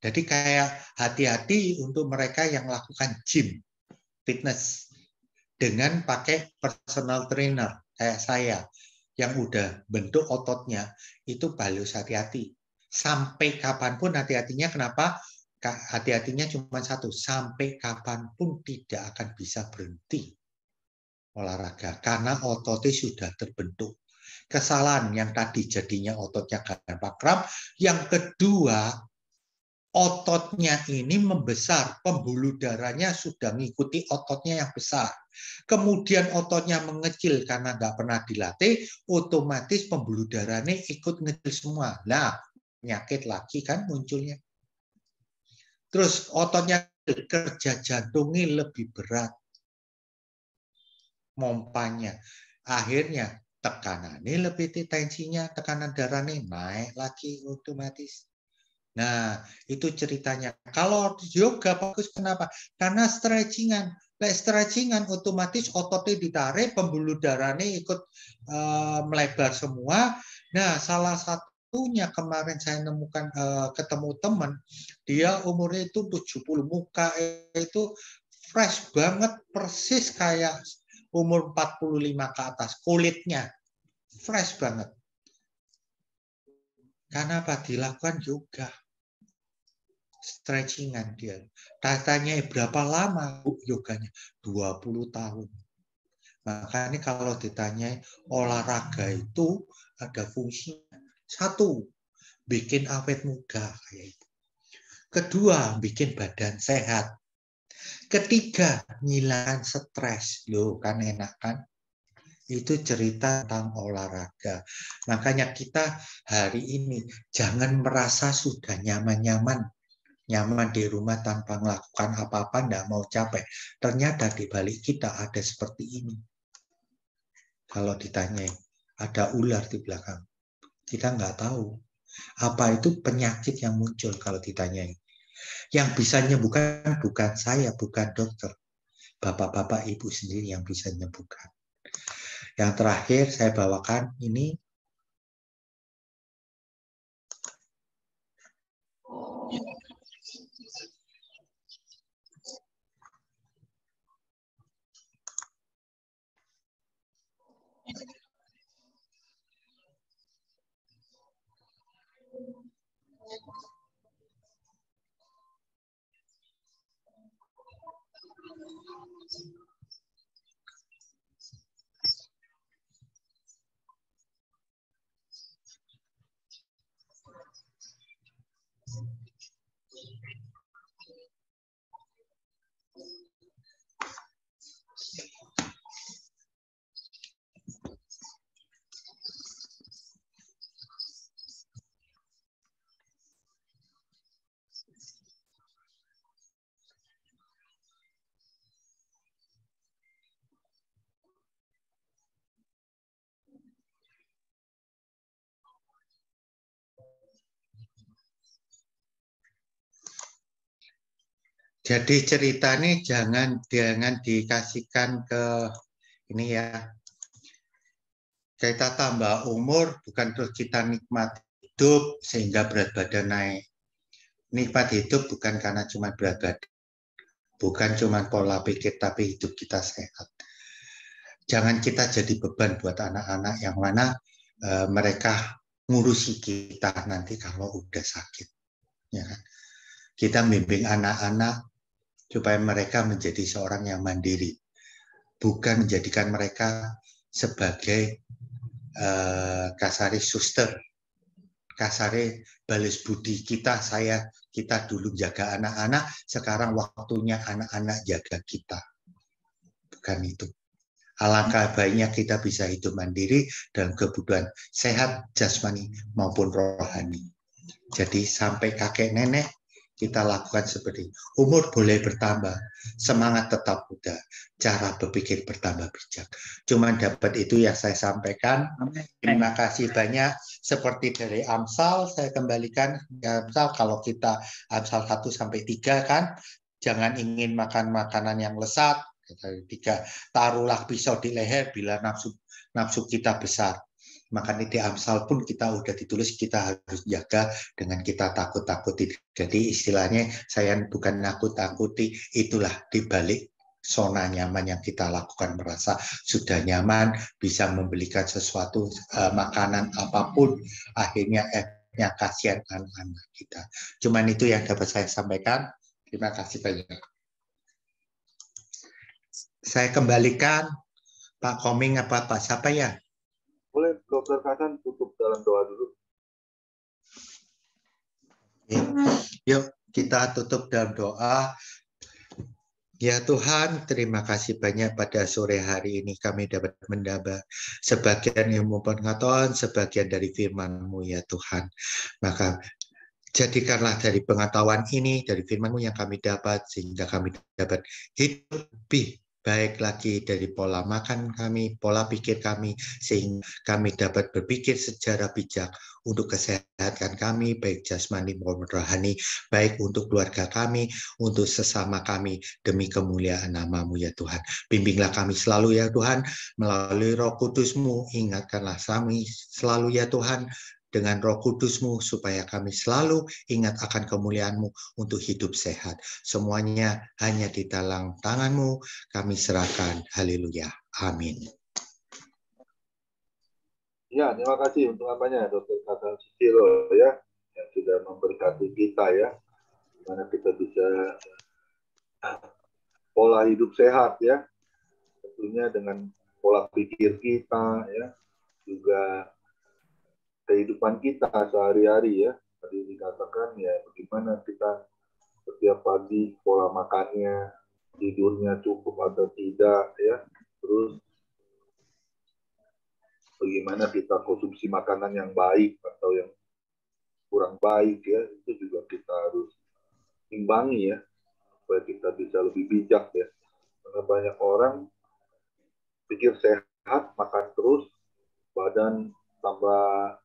Jadi kayak hati-hati untuk mereka yang melakukan gym, fitness. Dengan pakai personal trainer kayak saya. Yang udah bentuk ototnya. Itu harus hati-hati. Sampai kapanpun hati-hatinya. Kenapa? Hati-hatinya cuma satu. Sampai kapanpun tidak akan bisa berhenti olahraga. Karena ototnya sudah terbentuk. Kesalahan yang tadi jadinya ototnya gampang kram. Yang kedua, ototnya ini membesar. Pembuluh darahnya sudah mengikuti ototnya yang besar. Kemudian ototnya mengecil karena nggak pernah dilatih, otomatis pembuluh darahnya ikut ngecil semua. Nah, penyakit lagi kan munculnya. Terus ototnya kerja jantungnya lebih berat. Mompanya. Akhirnya tekanan ini lebih tensinya, tekanan darah nih naik lagi otomatis. Nah, itu ceritanya. Kalau yoga bagus kenapa? Karena stretchingan. Stretchingan otomatis ototnya ditarik, pembuluh darahnya ikut melebar semua. Nah, salah satunya kemarin saya nemukan ketemu teman, dia umurnya itu 70, muka itu fresh banget, persis kayak umur 45 ke atas, kulitnya fresh banget. Karena apa? Dilakukan yoga. Stretchingan dia. Tanya berapa lama yoganya? 20 tahun. Makanya kalau ditanya olahraga itu ada fungsinya. Satu, bikin awet muda kayak itu. Kedua, bikin badan sehat. Ketiga, ngilangkan stres. Loh, kan enak kan? Itu cerita tentang olahraga. Makanya kita hari ini jangan merasa sudah nyaman di rumah tanpa melakukan apa-apa, enggak mau capek. Ternyata di balik kita ada seperti ini. Kalau ditanya, ada ular di belakang. Kita nggak tahu. Apa itu penyakit yang muncul kalau ditanyai. Yang bisa menyembuhkan bukan saya, bukan dokter. Bapak-bapak, ibu sendiri yang bisa menyembuhkan. Yang terakhir saya bawakan ini. Jadi cerita ini jangan dikasihkan ke ini ya. Kita tambah umur bukan terus kita nikmat hidup sehingga berat badan naik. Nikmat hidup bukan karena cuma berat badan, bukan cuma pola pikir, tapi hidup kita sehat. Jangan kita jadi beban buat anak-anak yang mana mereka ngurusi kita nanti kalau udah sakit. Ya kan? Kita membimbing anak-anak supaya mereka menjadi seorang yang mandiri, bukan menjadikan mereka sebagai kasari suster, kasari balas budi kita dulu jaga anak-anak, sekarang waktunya anak-anak jaga kita. Bukan itu. Alangkah baiknya kita bisa hidup mandiri dalam kebutuhan sehat jasmani maupun rohani. Jadi sampai kakek nenek kita lakukan seperti ini. Umur boleh bertambah, semangat tetap muda, cara berpikir bertambah bijak. Cuman dapat itu yang saya sampaikan. Terima kasih banyak. Seperti dari Amsal, saya kembalikan Amsal, kalau kita Amsal 1-3 kan, jangan ingin makan makanan yang lesat. 3, taruhlah pisau di leher bila nafsu kita besar. Makanya di Amsal pun kita udah ditulis kita harus jaga dengan kita takut-takuti. Jadi istilahnya saya bukan nakut-takuti, itulah dibalik zona nyaman yang kita lakukan, merasa sudah nyaman, bisa membelikan sesuatu makanan apapun, akhirnya kasihan anak-anak kita. Cuman itu yang dapat saya sampaikan. Terima kasih banyak. Saya kembalikan Pak Koming apa Pak siapa ya? Boleh Dr. Hasan tutup dalam doa dulu. Yuk kita tutup dalam doa. Ya Tuhan, terima kasih banyak pada sore hari ini kami dapat mendapat sebagian ilmu pengetahuan, sebagian dari firman-Mu ya Tuhan. Maka jadikanlah dari pengetahuan ini, dari firman-Mu yang kami dapat, sehingga kami dapat hidup lebih baik lagi dari pola makan kami, pola pikir kami, sehingga kami dapat berpikir secara bijak untuk kesehatan kami, baik jasmani maupun rohani, baik untuk keluarga kami, untuk sesama kami, demi kemuliaan nama-Mu ya Tuhan. Bimbinglah kami selalu ya Tuhan, melalui Roh Kudus-Mu, ingatkanlah kami selalu ya Tuhan, dengan Roh Kudus-Mu, supaya kami selalu ingat akan kemuliaan-Mu untuk hidup sehat. Semuanya hanya di dalam tangan-Mu, kami serahkan. Haleluya. Amin. Ya, terima kasih untuk apanya, Dr. Hasan Susilo ya, yang sudah memberkati kita ya, di mana kita bisa pola hidup sehat ya, tentunya dengan pola pikir kita ya, juga kehidupan kita sehari-hari ya. Tadi dikatakan ya, bagaimana kita setiap pagi pola makannya, tidurnya cukup atau tidak ya, terus bagaimana kita konsumsi makanan yang baik atau yang kurang baik ya, itu juga kita harus imbangi ya, supaya kita bisa lebih bijak ya. Karena banyak orang pikir sehat, makan terus, badan tambah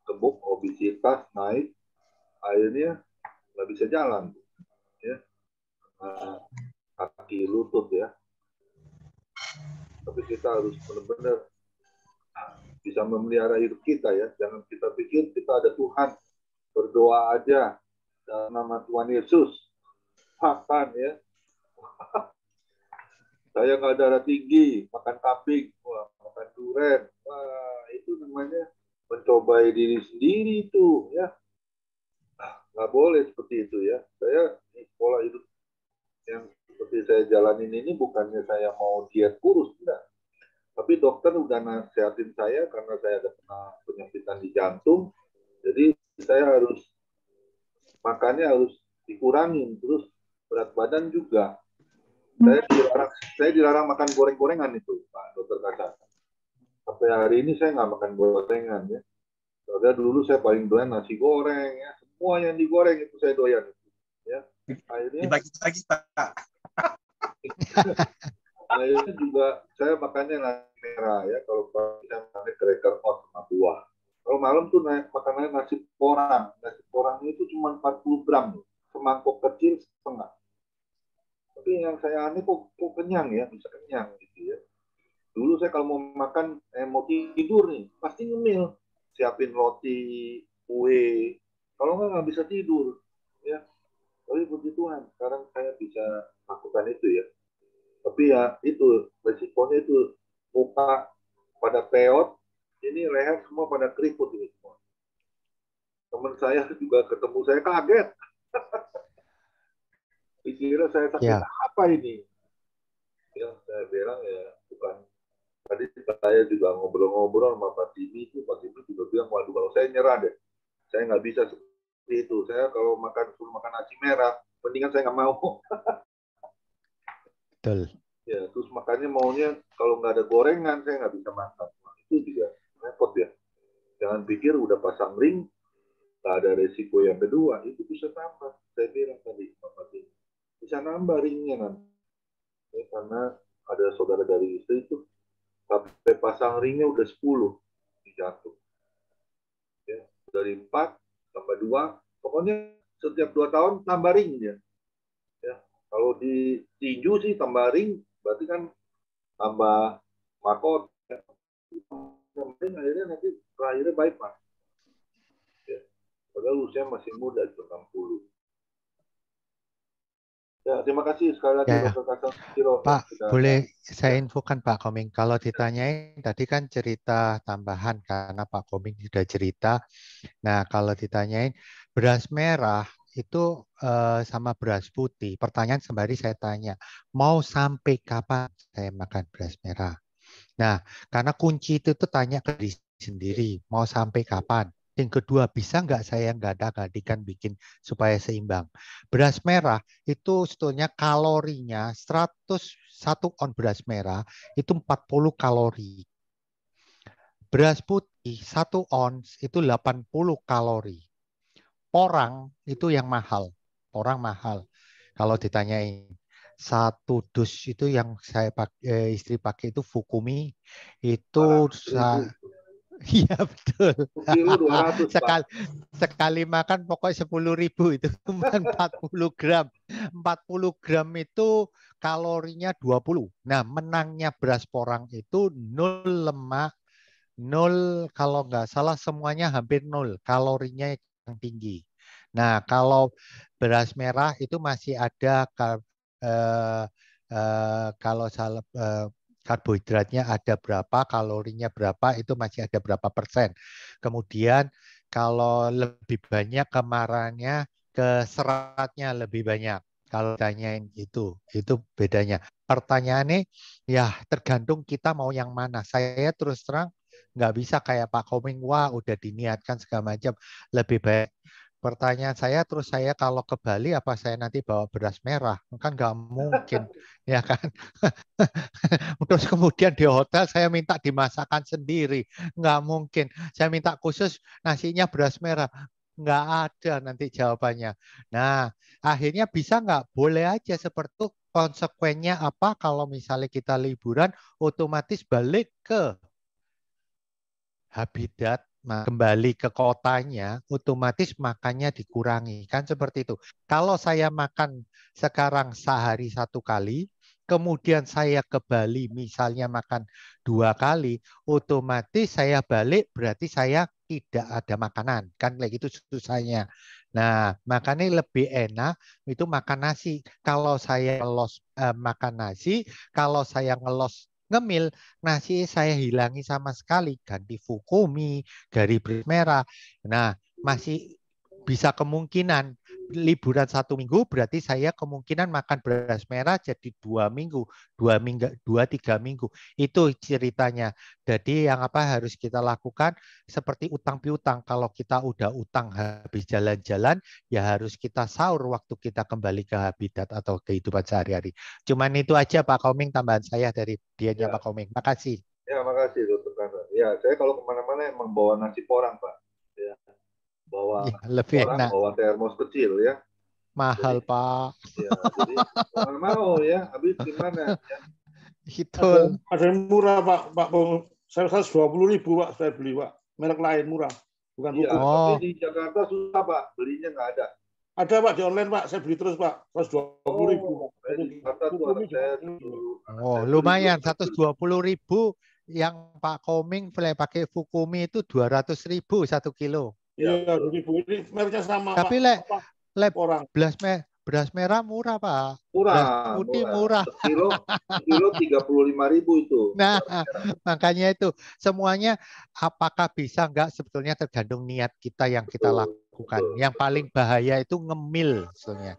gemuk, obesitas naik, akhirnya nggak bisa jalan ya, kaki lutut ya. Tapi kita harus benar-benar bisa memelihara hidup kita ya. Jangan kita pikir kita ada Tuhan, berdoa aja dalam nama Tuhan Yesus, makan ya. Saya nggak darah tinggi, makan kambing, wah, makan durian, wah, itu namanya mencobai diri sendiri itu ya. Nggak boleh seperti itu ya. Saya pola hidup yang seperti saya jalanin ini bukannya saya mau diet kurus, enggak. Tapi dokter udah nasehatin saya karena saya ada penyempitan di jantung, jadi saya harus makannya harus dikurangin, terus berat badan juga. Saya dilarang makan goreng-gorengan itu, Pak Dokter Kaca. Sampai hari ini saya nggak makan gorengan ya. Soalnya dulu saya paling doyan nasi goreng ya, semua yang digoreng itu saya doyan ya. Akhirnya Dibagi-bagi, Pak. akhirnya juga saya makannya nasi merah ya. Kalau pagi saya makannya cracker oat sama buah. Kalau malam tuh makanannya nasi porang. Nasi porangnya itu cuma 40 gram, semangkok kecil setengah. Tapi yang saya aneh kok kenyang ya, bisa kenyang gitu ya. Dulu saya kalau mau makan, mau tidur nih, pasti ngemil. Siapin roti, kue. Kalau nggak bisa tidur. Ya. Tapi puji Tuhan, sekarang saya bisa lakukan itu ya. Tapi ya itu, resikonya itu muka pada peot, ini leher semua pada keriput ini semua. Teman saya juga ketemu saya kaget. Dikira saya sakit apa ini? Ya, saya bilang ya bukan. Tadi saya juga ngobrol-ngobrol sama Pak Timi itu, Pak Timi juga bilang, waduh kalau saya nyerah deh, saya nggak bisa seperti itu. Saya kalau suruh makan nasi merah, mendingan saya nggak mau. Betul. Ya, terus makannya maunya kalau nggak ada gorengan, saya nggak bisa makan. Nah, itu juga repot ya. Jangan pikir udah pasang ring, nggak ada resiko yang kedua, itu bisa tambah. Saya bilang tadi, Pak Timi, bisa nambah ringnya nanti. Ya, karena ada saudara dari istri itu, sampai pasang ringnya udah 10 di jantung. Ya, dari 4 tambah 2, pokoknya setiap 2 tahun tambah ringnya. Ya, kalau di tinju sih tambah ring, berarti kan tambah mahkota. Ya. Akhirnya nanti terakhirnya bypass. Ya, padahal usia masih muda, 60. Ya, terima kasih sekali lagi Ya. Dr. Kaca Siro. Pak, boleh saya infokan Pak Koming, kalau ditanyain tadi kan cerita tambahan karena Pak Koming sudah cerita. Nah, kalau ditanyain beras merah itu sama beras putih. Pertanyaan sembari saya tanya, mau sampai kapan saya makan beras merah? Nah, karena kunci itu tuh tanya ke diri sendiri, mau sampai kapan? Yang kedua, bisa nggak saya gada-gadikan bikin supaya seimbang? Beras merah itu sebetulnya kalorinya 1 on beras merah itu 40 kalori. Beras putih 1 ons itu 80 kalori. Porang itu yang mahal. Porang mahal. Kalau ditanyain. Satu dus itu yang istri pakai itu Fukumi itu 400.000. iya betul. Kilo 200, Pak. Sekali makan pokoknya 10.000 itu cuma 40 gram. 40 gram itu kalorinya 20. Nah, menangnya beras porang itu 0 lemak, 0 kalau nggak salah semuanya hampir 0. Kalorinya yang tinggi. Nah, kalau beras merah itu masih ada kalau salah karbohidratnya ada berapa, kalorinya berapa, itu masih ada berapa persen. Kemudian kalau lebih banyak kemarannya, ke seratnya lebih banyak. Kalau tanyain itu bedanya. Pertanyaannya ya tergantung kita mau yang mana. Saya terus terang nggak bisa kayak Pak Koming, wah udah diniatkan segala macam. Lebih baik pertanyaan saya kalau ke Bali apa saya nanti bawa beras merah? Kan nggak mungkin, ya kan? Terus kemudian di hotel saya minta dimasakkan sendiri. Nggak mungkin. Saya minta khusus nasinya beras merah. Nggak ada nanti jawabannya. Nah, akhirnya bisa nggak? Boleh aja seperti itu. Konsekuensinya apa kalau misalnya kita liburan, otomatis balik ke habitat, kembali ke kotanya, otomatis makannya dikurangi. Kan seperti itu. Kalau saya makan sekarang sehari 1 kali, kemudian saya ke Bali misalnya makan 2 kali, otomatis saya balik berarti saya tidak ada makanan. Kan kayak gitu susahnya. Nah, makanya lebih enak itu makan nasi. Kalau saya makan nasi, kalau saya ngemil, nasi saya hilangi sama sekali, ganti Fukumi, dari beras merah. Nah, masih bisa kemungkinan liburan 1 minggu berarti saya kemungkinan makan beras merah jadi 2 minggu, 2-3 minggu. Itu ceritanya. Jadi yang apa harus kita lakukan seperti utang piutang. Kalau kita udah utang habis jalan-jalan, ya harus kita sahur waktu kita kembali ke habitat atau kehidupan sehari-hari. Cuman itu aja Pak Koming tambahan saya dari dianya Pak Koming. Makasih. Ya, makasih Dokter Kanan. Ya, saya kalau kemana-mana emang bawa nasi porang, Pak. Ya, bawa Ya, lebih porang, enak. bawa termos kecil ya. Mahal Jadi, Pak. ya, jadi orang mau ya, habis gimana ya? Betul. Ada yang murah Pak, saya 120.000 Pak, saya beli Pak, merek lain murah, bukan Iya, Fukumi. tapi di Jakarta susah Pak, belinya nggak ada. Ada Pak di online Pak, saya beli terus Pak, 120.000 Pak. Di Jakarta tuh anak saya dulu. Lumayan 120.000 yang Pak Koming pakai Fukumi itu 200.000 1 kilo. Iya, 2.000 ini mereknya sama Tapi Pak. Orang. beras merah murah Pak. Murah, Beras putih murah. Sekilo 35.000 itu. Nah, makanya itu semuanya apakah bisa nggak sebetulnya tergantung niat kita yang kita lakukan. Yang paling bahaya itu ngemil sebetulnya.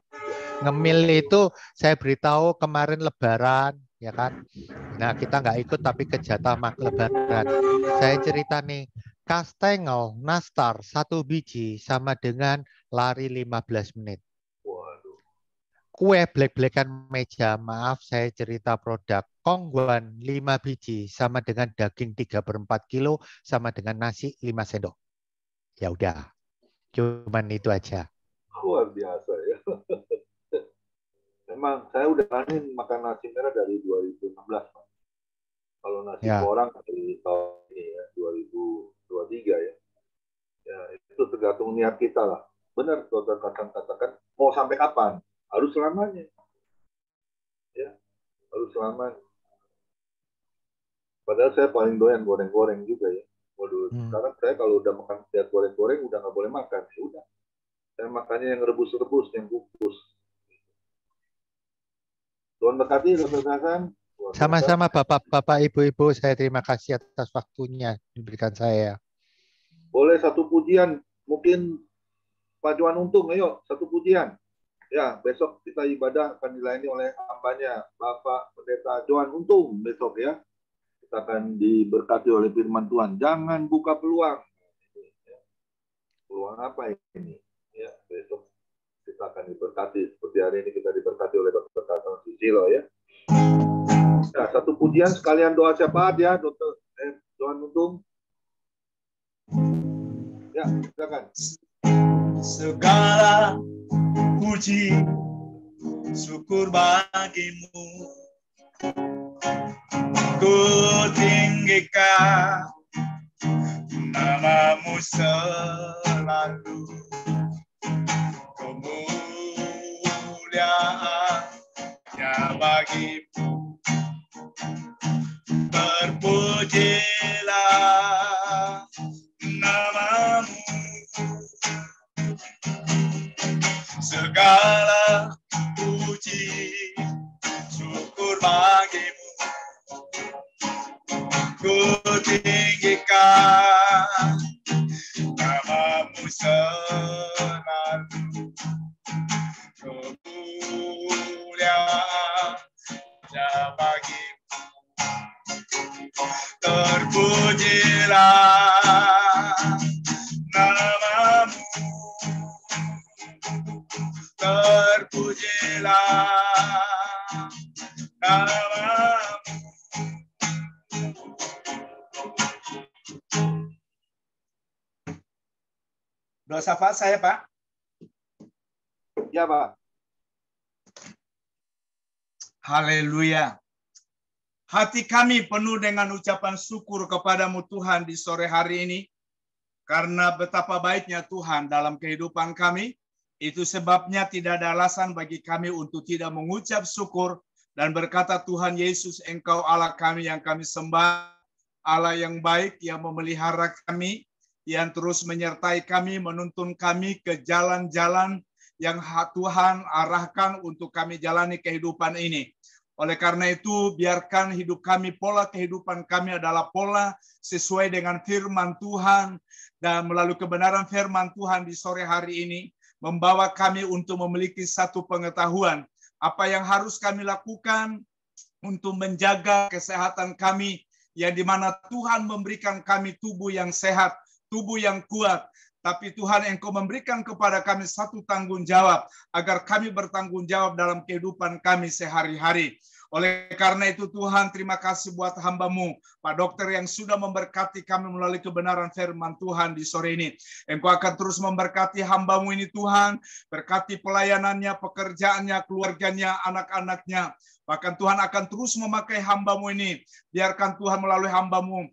Ngemil itu saya beritahu kemarin Lebaran, ya kan? Nah, kita nggak ikut tapi ke jatah Lebaran. Saya cerita nih, kastengel nastar 1 biji sama dengan lari 15 menit. Kue black-blackan meja, maaf saya cerita produk. Kongguan 5 biji sama dengan daging 3/4 kilo sama dengan nasi 5 sendok. Ya udah, cuman itu aja. Luar biasa ya. Memang saya udah nganin makan nasi merah dari 2016 Pak. Kalau nasi porang dari tahun ini ya 2023 ya. Ya itu tergantung niat kita lah. Benar Dokter Kasan katakan mau sampai kapan? Harus selamanya. Ya, harus selamanya. Padahal saya paling doyan goreng-goreng juga ya. Waduh, sekarang saya kalau udah makan lihat goreng-goreng udah nggak boleh makan. Ya udah. Saya makannya yang rebus-rebus, yang kukus. Tuhan berkati Dokter Kasan. Sama-sama Bapak-bapak, Ibu-ibu, saya terima kasih atas waktunya diberikan saya. Boleh satu pujian, mungkin Pak Johan Untung, ayo satu pujian. Ya, besok kita ibadah akan dilayani oleh hambanya Bapak Pendeta Johan Untung besok ya. Kita akan diberkati oleh firman Tuhan. Jangan buka peluang. Peluang apa ini? Ya, besok kita akan diberkati seperti hari ini kita diberkati oleh Dr. Kasan Susilo ya. Ya, satu pujian sekalian doa syafaat ya, Dr. Johan Untung. Ya, silakan. Segala puji syukur bagimu. Ku tinggikan namamu selalu, kemuliaannya bagimu. Terpujilah namamu, segala puji syukur bagimu. Ku tinggikan namamu selalu, kemuliaannya bagimu. Terpujilah namamu, terpujilah namamu. Doa syafaat saya, Pak. Ya, Pak. Haleluya. Hati kami penuh dengan ucapan syukur kepadamu Tuhan di sore hari ini. Karena betapa baiknya Tuhan dalam kehidupan kami. Itu sebabnya tidak ada alasan bagi kami untuk tidak mengucap syukur dan berkata, Tuhan Yesus, Engkau Allah kami yang kami sembah. Allah yang baik yang memelihara kami, yang terus menyertai kami, menuntun kami ke jalan-jalan yang Tuhan arahkan untuk kami jalani kehidupan ini. Oleh karena itu, biarkan hidup kami, pola kehidupan kami adalah pola sesuai dengan firman Tuhan, dan melalui kebenaran firman Tuhan di sore hari ini, membawa kami untuk memiliki satu pengetahuan, apa yang harus kami lakukan untuk menjaga kesehatan kami, yang dimana Tuhan memberikan kami tubuh yang sehat, tubuh yang kuat, tapi Tuhan Engkau memberikan kepada kami satu tanggung jawab, agar kami bertanggung jawab dalam kehidupan kami sehari-hari. Oleh karena itu Tuhan, terima kasih buat hamba-Mu, Pak Dokter yang sudah memberkati kami melalui kebenaran firman Tuhan di sore ini. Engkau akan terus memberkati hamba-Mu ini Tuhan, berkati pelayanannya, pekerjaannya, keluarganya, anak-anaknya. Bahkan Tuhan akan terus memakai hamba-Mu ini. Biarkan Tuhan melalui hamba-Mu,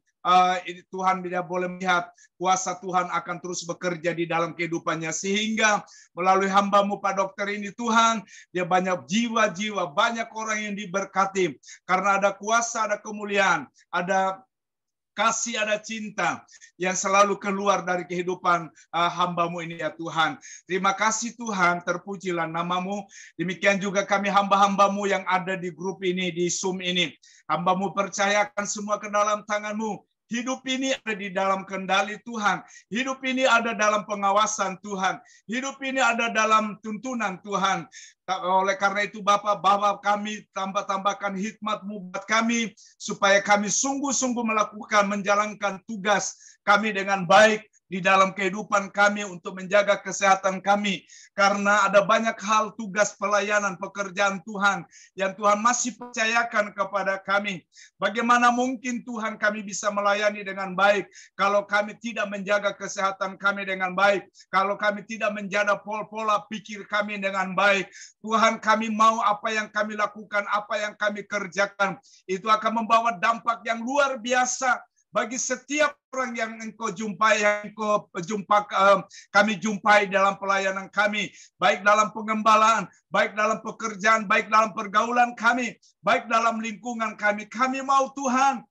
Tuhan tidak boleh melihat kuasa Tuhan akan terus bekerja di dalam kehidupannya, sehingga melalui hamba-Mu Pak Dokter ini Tuhan, dia banyak jiwa-jiwa, banyak orang yang diberkati karena ada kuasa, ada kemuliaan, ada kasih, ada cinta yang selalu keluar dari kehidupan hamba-Mu ini ya Tuhan. Terima kasih Tuhan, terpujilah nama-Mu. Demikian juga kami hamba-hamba-Mu yang ada di grup ini, di Zoom ini. Hamba-Mu percayakan semua ke dalam tangan-Mu. Hidup ini ada di dalam kendali Tuhan. Hidup ini ada dalam pengawasan Tuhan. Hidup ini ada dalam tuntunan Tuhan. Oleh karena itu Bapak kami tambahkan hikmat-Mu buat kami, supaya kami sungguh-sungguh melakukan, menjalankan tugas kami dengan baik di dalam kehidupan kami untuk menjaga kesehatan kami. Karena ada banyak hal tugas pelayanan, pekerjaan Tuhan yang Tuhan masih percayakan kepada kami. Bagaimana mungkin Tuhan kami bisa melayani dengan baik kalau kami tidak menjaga kesehatan kami dengan baik, kalau kami tidak menjaga pola pikir kami dengan baik. Tuhan, kami mau apa yang kami lakukan, apa yang kami kerjakan, itu akan membawa dampak yang luar biasa bagi setiap orang yang Engkau jumpai, kami jumpai dalam pelayanan kami, baik dalam pengembalaan, baik dalam pekerjaan, baik dalam pergaulan kami, baik dalam lingkungan kami. Kami mau Tuhan,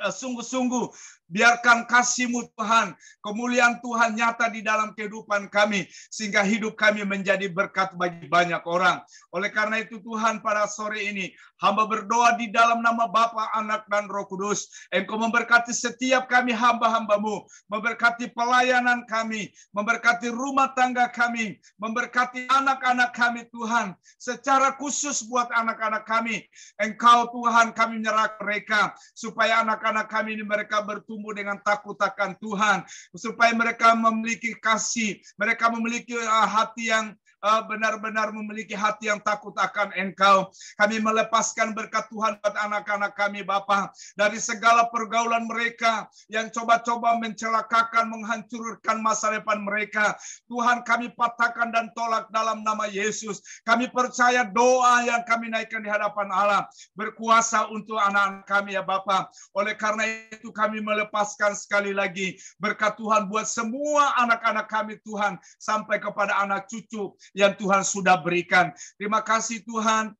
sungguh-sungguh biarkan kasih-Mu Tuhan, kemuliaan Tuhan nyata di dalam kehidupan kami, sehingga hidup kami menjadi berkat bagi banyak orang. Oleh karena itu Tuhan, pada sore ini hamba berdoa di dalam nama Bapa, Anak, dan Roh Kudus. Engkau memberkati setiap kami hamba-hamba-Mu, memberkati pelayanan kami, memberkati rumah tangga kami, memberkati anak-anak kami Tuhan, secara khusus buat anak-anak kami. Engkau Tuhan, kami menyerahkan mereka, supaya anak-anak kami ini mereka bertumbuh dengan takut akan Tuhan, supaya mereka memiliki kasih, mereka memiliki hati yang benar-benar memiliki hati yang takut akan Engkau. Kami melepaskan berkat Tuhan buat anak-anak kami Bapa, dari segala pergaulan mereka yang coba-coba mencelakakan, menghancurkan masa depan mereka. Tuhan, kami patahkan dan tolak dalam nama Yesus. Kami percaya doa yang kami naikkan di hadapan Allah berkuasa untuk anak-anak kami ya Bapa. Oleh karena itu kami melepaskan sekali lagi berkat Tuhan buat semua anak-anak kami Tuhan, sampai kepada anak cucu yang Tuhan sudah berikan. Terima kasih Tuhan.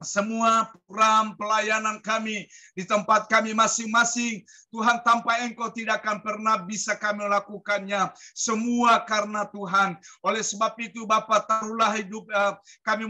Semua program pelayanan kami di tempat kami masing-masing, Tuhan, tanpa Engkau tidak akan pernah bisa kami lakukannya. Semua karena Tuhan. Oleh sebab itu Bapa, taruhlah hidup kami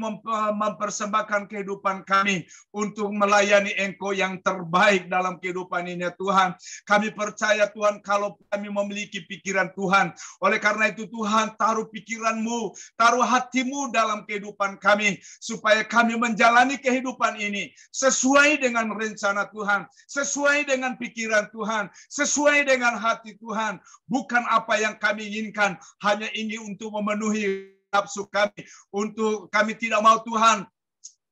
mempersembahkan kehidupan kami untuk melayani Engkau yang terbaik dalam kehidupan ini ya Tuhan. Kami percaya Tuhan, kalau kami memiliki pikiran Tuhan, oleh karena itu Tuhan, taruh pikiran-Mu, taruh hati-Mu dalam kehidupan kami, supaya kami menjalani kehidupan ini sesuai dengan rencana Tuhan, sesuai dengan pikiran Tuhan, sesuai dengan hati Tuhan. Bukan apa yang kami inginkan, hanya ingin untuk memenuhi nafsu kami. Untuk kami tidak mau Tuhan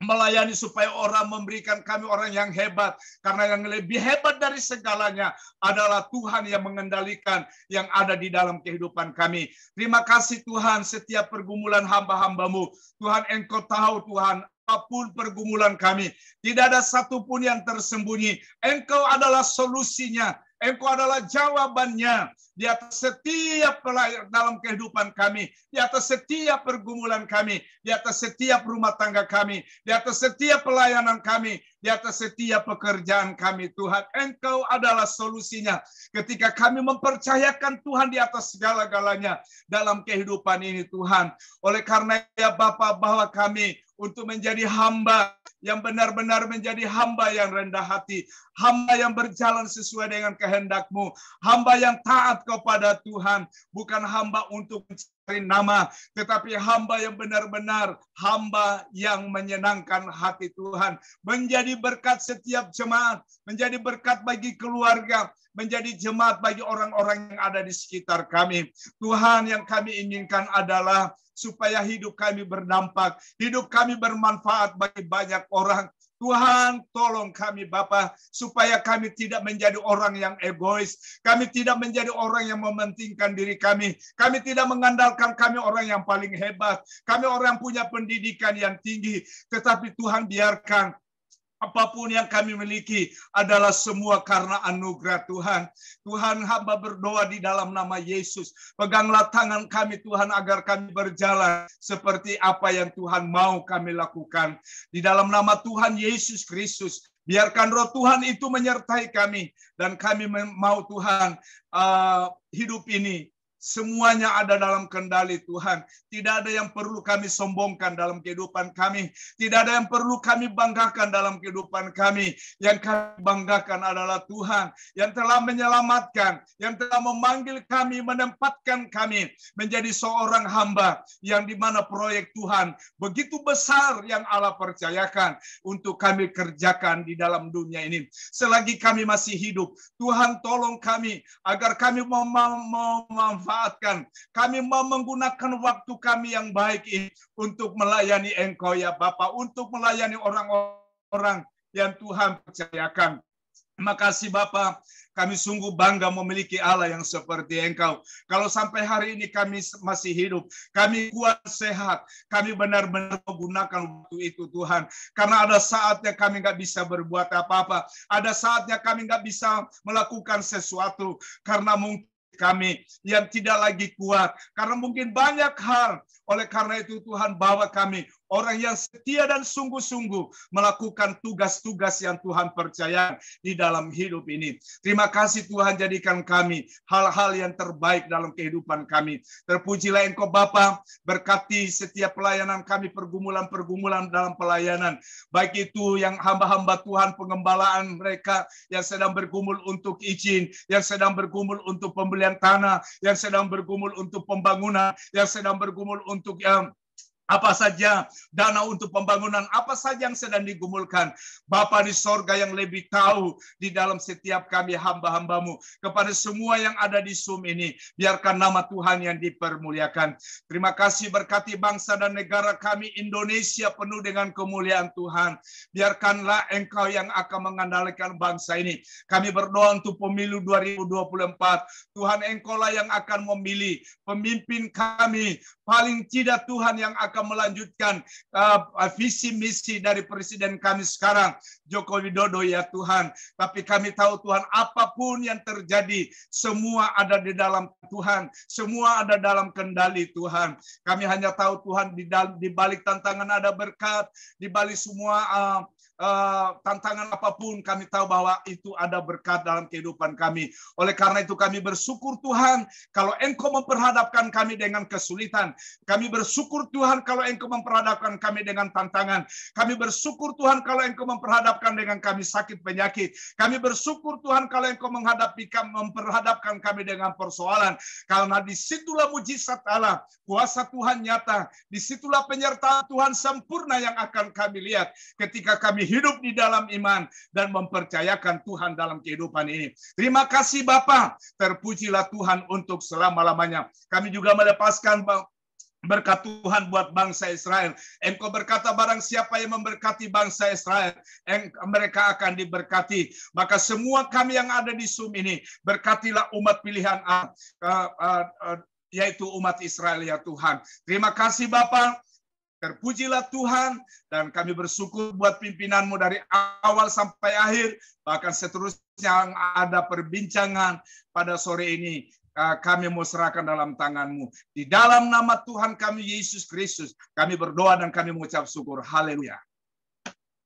melayani supaya orang memberikan kami orang yang hebat, karena yang lebih hebat dari segalanya adalah Tuhan yang mengendalikan yang ada di dalam kehidupan kami. Terima kasih Tuhan, setiap pergumulan hamba-hamba-Mu Tuhan, Engkau tahu Tuhan, apapun pergumulan kami, tidak ada satupun yang tersembunyi. Engkau adalah solusinya, Engkau adalah jawabannya di atas setiap dalam kehidupan kami, di atas setiap pergumulan kami, di atas setiap rumah tangga kami, di atas setiap pelayanan kami, di atas setiap pekerjaan kami Tuhan. Engkau adalah solusinya ketika kami mempercayakan Tuhan di atas segala-galanya dalam kehidupan ini Tuhan. Oleh karena ya Bapa, bahwa kami untuk menjadi hamba yang benar-benar menjadi hamba yang rendah hati, hamba yang berjalan sesuai dengan kehendak-Mu, hamba yang taat kepada Tuhan, bukan hamba untuk mencari nama, tetapi hamba yang benar-benar hamba yang menyenangkan hati Tuhan, menjadi berkat setiap jemaat, menjadi berkat bagi keluarga, menjadi jemaat bagi orang-orang yang ada di sekitar kami. Tuhan, yang kami inginkan adalah supaya hidup kami berdampak, hidup kami bermanfaat bagi banyak orang. Tuhan, tolong kami Bapa, supaya kami tidak menjadi orang yang egois, kami tidak menjadi orang yang mementingkan diri kami tidak mengandalkan kami orang yang paling hebat, kami orang yang punya pendidikan yang tinggi, tetapi Tuhan, biarkan apapun yang kami miliki adalah semua karena anugerah Tuhan. Tuhan, hamba berdoa di dalam nama Yesus. Peganglah tangan kami Tuhan, agar kami berjalan seperti apa yang Tuhan mau kami lakukan. Di dalam nama Tuhan Yesus Kristus, biarkan roh Tuhan itu menyertai kami. Dan kami mau Tuhan, hidup ini semuanya ada dalam kendali Tuhan. Tidak ada yang perlu kami sombongkan dalam kehidupan kami. Tidak ada yang perlu kami banggakan dalam kehidupan kami. Yang kami banggakan adalah Tuhan yang telah menyelamatkan, yang telah memanggil kami, menempatkan kami menjadi seorang hamba, yang dimana proyek Tuhan begitu besar yang Allah percayakan untuk kami kerjakan di dalam dunia ini. Selagi kami masih hidup, Tuhan tolong kami agar kami memanfaatkan, kami mau menggunakan waktu kami yang baik ini untuk melayani Engkau ya Bapa, untuk melayani orang-orang yang Tuhan percayakan. Terima kasih Bapa, kami sungguh bangga memiliki Allah yang seperti Engkau. Kalau sampai hari ini kami masih hidup, kami kuat sehat, kami benar-benar menggunakan waktu itu Tuhan. Karena ada saatnya kami nggak bisa berbuat apa-apa, ada saatnya kami nggak bisa melakukan sesuatu, karena mungkin kami yang tidak lagi kuat, karena mungkin banyak hal. Oleh karena itu Tuhan, bawa kami orang yang setia dan sungguh-sungguh melakukan tugas-tugas yang Tuhan percaya di dalam hidup ini. Terima kasih Tuhan, jadikan kami hal-hal yang terbaik dalam kehidupan kami. Terpujilah Engkau Bapa, berkati setiap pelayanan kami, pergumulan-pergumulan dalam pelayanan. Baik itu yang hamba-hamba Tuhan, pengembalaan mereka yang sedang bergumul untuk izin, yang sedang bergumul untuk pembelian tanah, yang sedang bergumul untuk pembangunan, yang sedang bergumul untuk Apa saja dana untuk pembangunan, apa saja yang sedang digumulkan. Bapa di sorga yang lebih tahu di dalam setiap kami hamba-hambamu. Kepada semua yang ada di Zoom ini, biarkan nama Tuhan yang dipermuliakan. Terima kasih, berkati bangsa dan negara kami Indonesia penuh dengan kemuliaan Tuhan. Biarkanlah Engkau yang akan mengandalkan bangsa ini. Kami berdoa untuk pemilu 2024. Tuhan, Engkau lah yang akan memilih pemimpin kami. Paling tidak Tuhan yang akan melanjutkan visi misi dari presiden kami sekarang, Joko Widodo ya Tuhan. Tapi kami tahu Tuhan, apapun yang terjadi, semua ada di dalam Tuhan, semua ada dalam kendali Tuhan. Kami hanya tahu Tuhan, di balik tantangan ada berkat, di balik semua tantangan apapun, kami tahu bahwa itu ada berkat dalam kehidupan kami. Oleh karena itu kami bersyukur Tuhan, kalau Engkau memperhadapkan kami dengan kesulitan. Kami bersyukur Tuhan kalau Engkau memperhadapkan kami dengan tantangan. Kami bersyukur Tuhan kalau Engkau memperhadapkan dengan kami sakit penyakit. Kami bersyukur Tuhan kalau Engkau memperhadapkan kami dengan persoalan. Karena disitulah mujizat Allah, kuasa Tuhan nyata. Disitulah penyertaan Tuhan sempurna yang akan kami lihat ketika kami hidup di dalam iman dan mempercayakan Tuhan dalam kehidupan ini. Terima kasih Bapa, terpujilah Tuhan untuk selama-lamanya. Kami juga melepaskan berkat Tuhan buat bangsa Israel. Engkau berkata barang siapa yang memberkati bangsa Israel, mereka akan diberkati. Maka semua kami yang ada di Zoom ini, berkatilah umat pilihan yaitu umat Israel ya Tuhan. Terima kasih Bapa. Terpujilah Tuhan, dan kami bersyukur buat pimpinan-Mu dari awal sampai akhir, bahkan seterusnya yang ada perbincangan pada sore ini, kami mau serahkan dalam tangan-Mu. Di dalam nama Tuhan kami Yesus Kristus, kami berdoa dan kami mengucap syukur. Haleluya.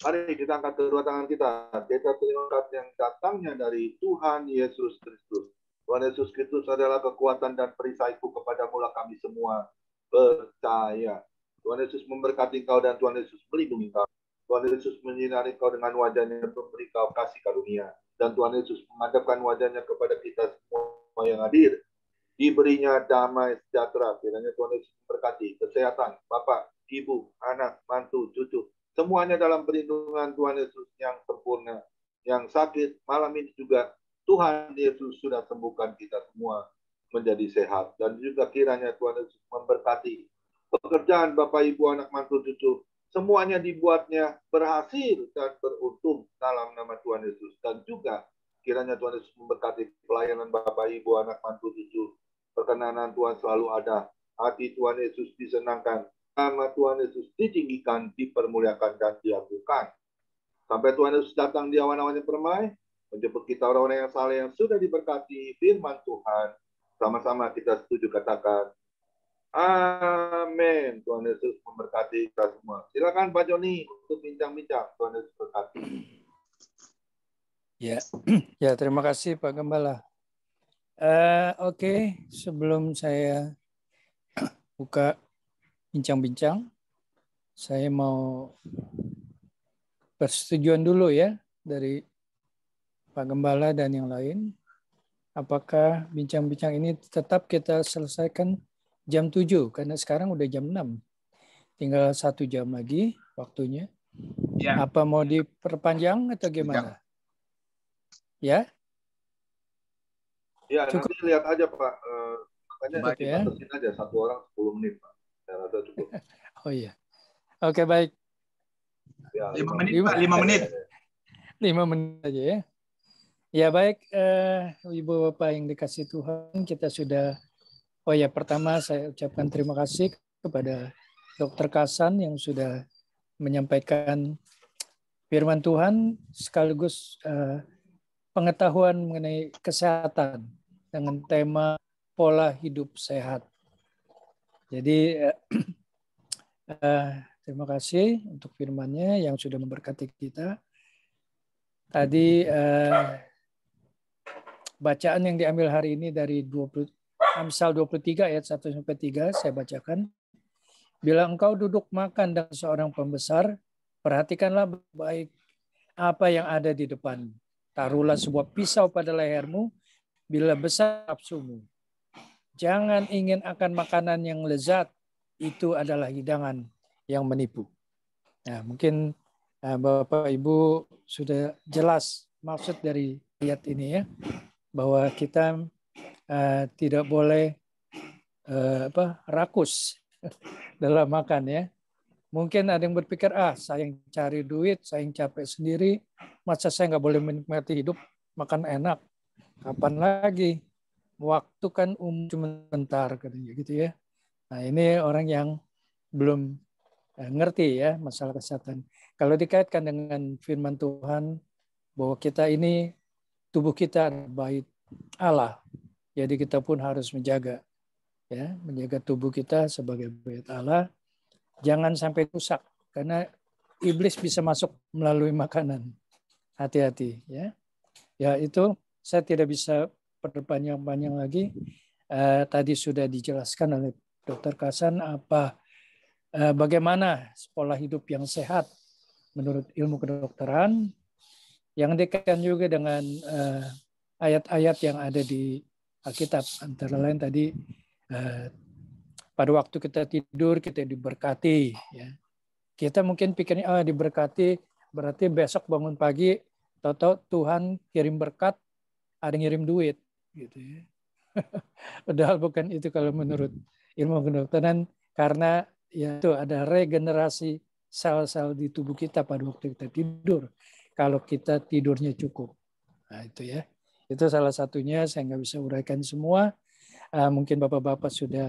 Mari kita angkat kedua tangan kita. Kita terima kasih yang datangnya dari Tuhan Yesus Kristus. Tuhan Yesus Kristus adalah kekuatan dan perisaiku kepada-Mu lah kami semua percaya. Tuhan Yesus memberkati kau dan Tuhan Yesus melindungi kau. Tuhan Yesus menyinari kau dengan wajahnya untuk memberi kau kasih karunia. Dan Tuhan Yesus menghadapkan wajahnya kepada kita semua yang hadir. Diberinya damai sejahtera. Kiranya Tuhan Yesus memberkati kesehatan Bapak, Ibu, anak, mantu, cucu. Semuanya dalam perlindungan Tuhan Yesus yang sempurna. Yang sakit malam ini juga Tuhan Yesus sudah sembuhkan kita semua menjadi sehat. Dan juga kiranya Tuhan Yesus memberkati pekerjaan Bapak, Ibu, anak, mantu, cucu, semuanya dibuatnya berhasil dan beruntung dalam nama Tuhan Yesus. Dan juga kiranya Tuhan Yesus memberkati pelayanan Bapak, Ibu, anak, mantu, cucu. Perkenanan Tuhan selalu ada. Hati Tuhan Yesus disenangkan. Nama Tuhan Yesus ditinggikan, dipermuliakan, dan diagungkan. Sampai Tuhan Yesus datang di awan-awan yang permai, menjemput kita orang-orang yang saleh yang sudah diberkati firman Tuhan. Sama-sama kita setuju katakan, amin. Tuhan Yesus memberkati kita semua. Silakan Pak Joni untuk bincang-bincang. Tuhan Yesus berkati. Ya, terima kasih Pak Gembala. Oke, sebelum saya buka bincang-bincang, saya mau persetujuan dulu ya dari Pak Gembala dan yang lain. Apakah bincang-bincang ini tetap kita selesaikan jam 7, karena sekarang udah jam 6. Tinggal 1 jam lagi waktunya. Ya. Apa mau diperpanjang atau gimana? Ya? Ya, cukup. Nanti lihat aja Pak. Makanya batasin aja 1 orang 10 menit Pak. Saya rasa cukup. Oh iya. Oke, baik. Ya, 5 menit Pak, 5 menit. 5 menit aja ya. Ya baik, Ibu Bapak yang dikasih Tuhan, kita sudah pertama saya ucapkan terima kasih kepada Dr. Kasan yang sudah menyampaikan firman Tuhan sekaligus pengetahuan mengenai kesehatan dengan tema pola hidup sehat. Jadi terima kasih untuk firman-Nya yang sudah memberkati kita. Tadi bacaan yang diambil hari ini dari Amsal 23 ayat 1-3 saya bacakan. Bila engkau duduk makan dengan seorang pembesar, perhatikanlah baik apa yang ada di depan. Taruhlah sebuah pisau pada lehermu bila besar nafsumu. Jangan ingin akan makanan yang lezat itu adalah hidangan yang menipu. Nah, mungkin Bapak Ibu sudah jelas maksud dari ayat ini ya, bahwa kita tidak boleh rakus dalam makan ya. Mungkin ada yang berpikir, saya yang cari duit, saya yang capek sendiri, masa saya nggak boleh menikmati hidup, makan enak. Kapan lagi? Waktu kan cuma bentar katanya gitu ya. Nah, ini orang yang belum ngerti ya masalah kesehatan. Kalau dikaitkan dengan firman Tuhan bahwa kita ini, tubuh kita bait Allah, jadi kita pun harus menjaga tubuh kita sebagai bait Allah, jangan sampai rusak karena iblis bisa masuk melalui makanan. Hati-hati ya. Ya itu saya tidak bisa perpanjang-panjang lagi. Tadi sudah dijelaskan oleh Dr. Kasan bagaimana pola hidup yang sehat menurut ilmu kedokteran, yang dikaitkan juga dengan ayat-ayat yang ada di Alkitab. Antara lain tadi pada waktu kita tidur kita diberkati. Ya. Kita mungkin pikirnya diberkati berarti besok bangun pagi tahu-tahu Tuhan kirim berkat, ada yang ngirim duit, gitu ya. Padahal bukan itu kalau menurut ilmu kedokteran, karena ya itu ada regenerasi sel-sel di tubuh kita pada waktu kita tidur. Kalau kita tidurnya cukup, nah itu ya. Itu salah satunya, saya nggak bisa uraikan semua. Mungkin bapak-bapak sudah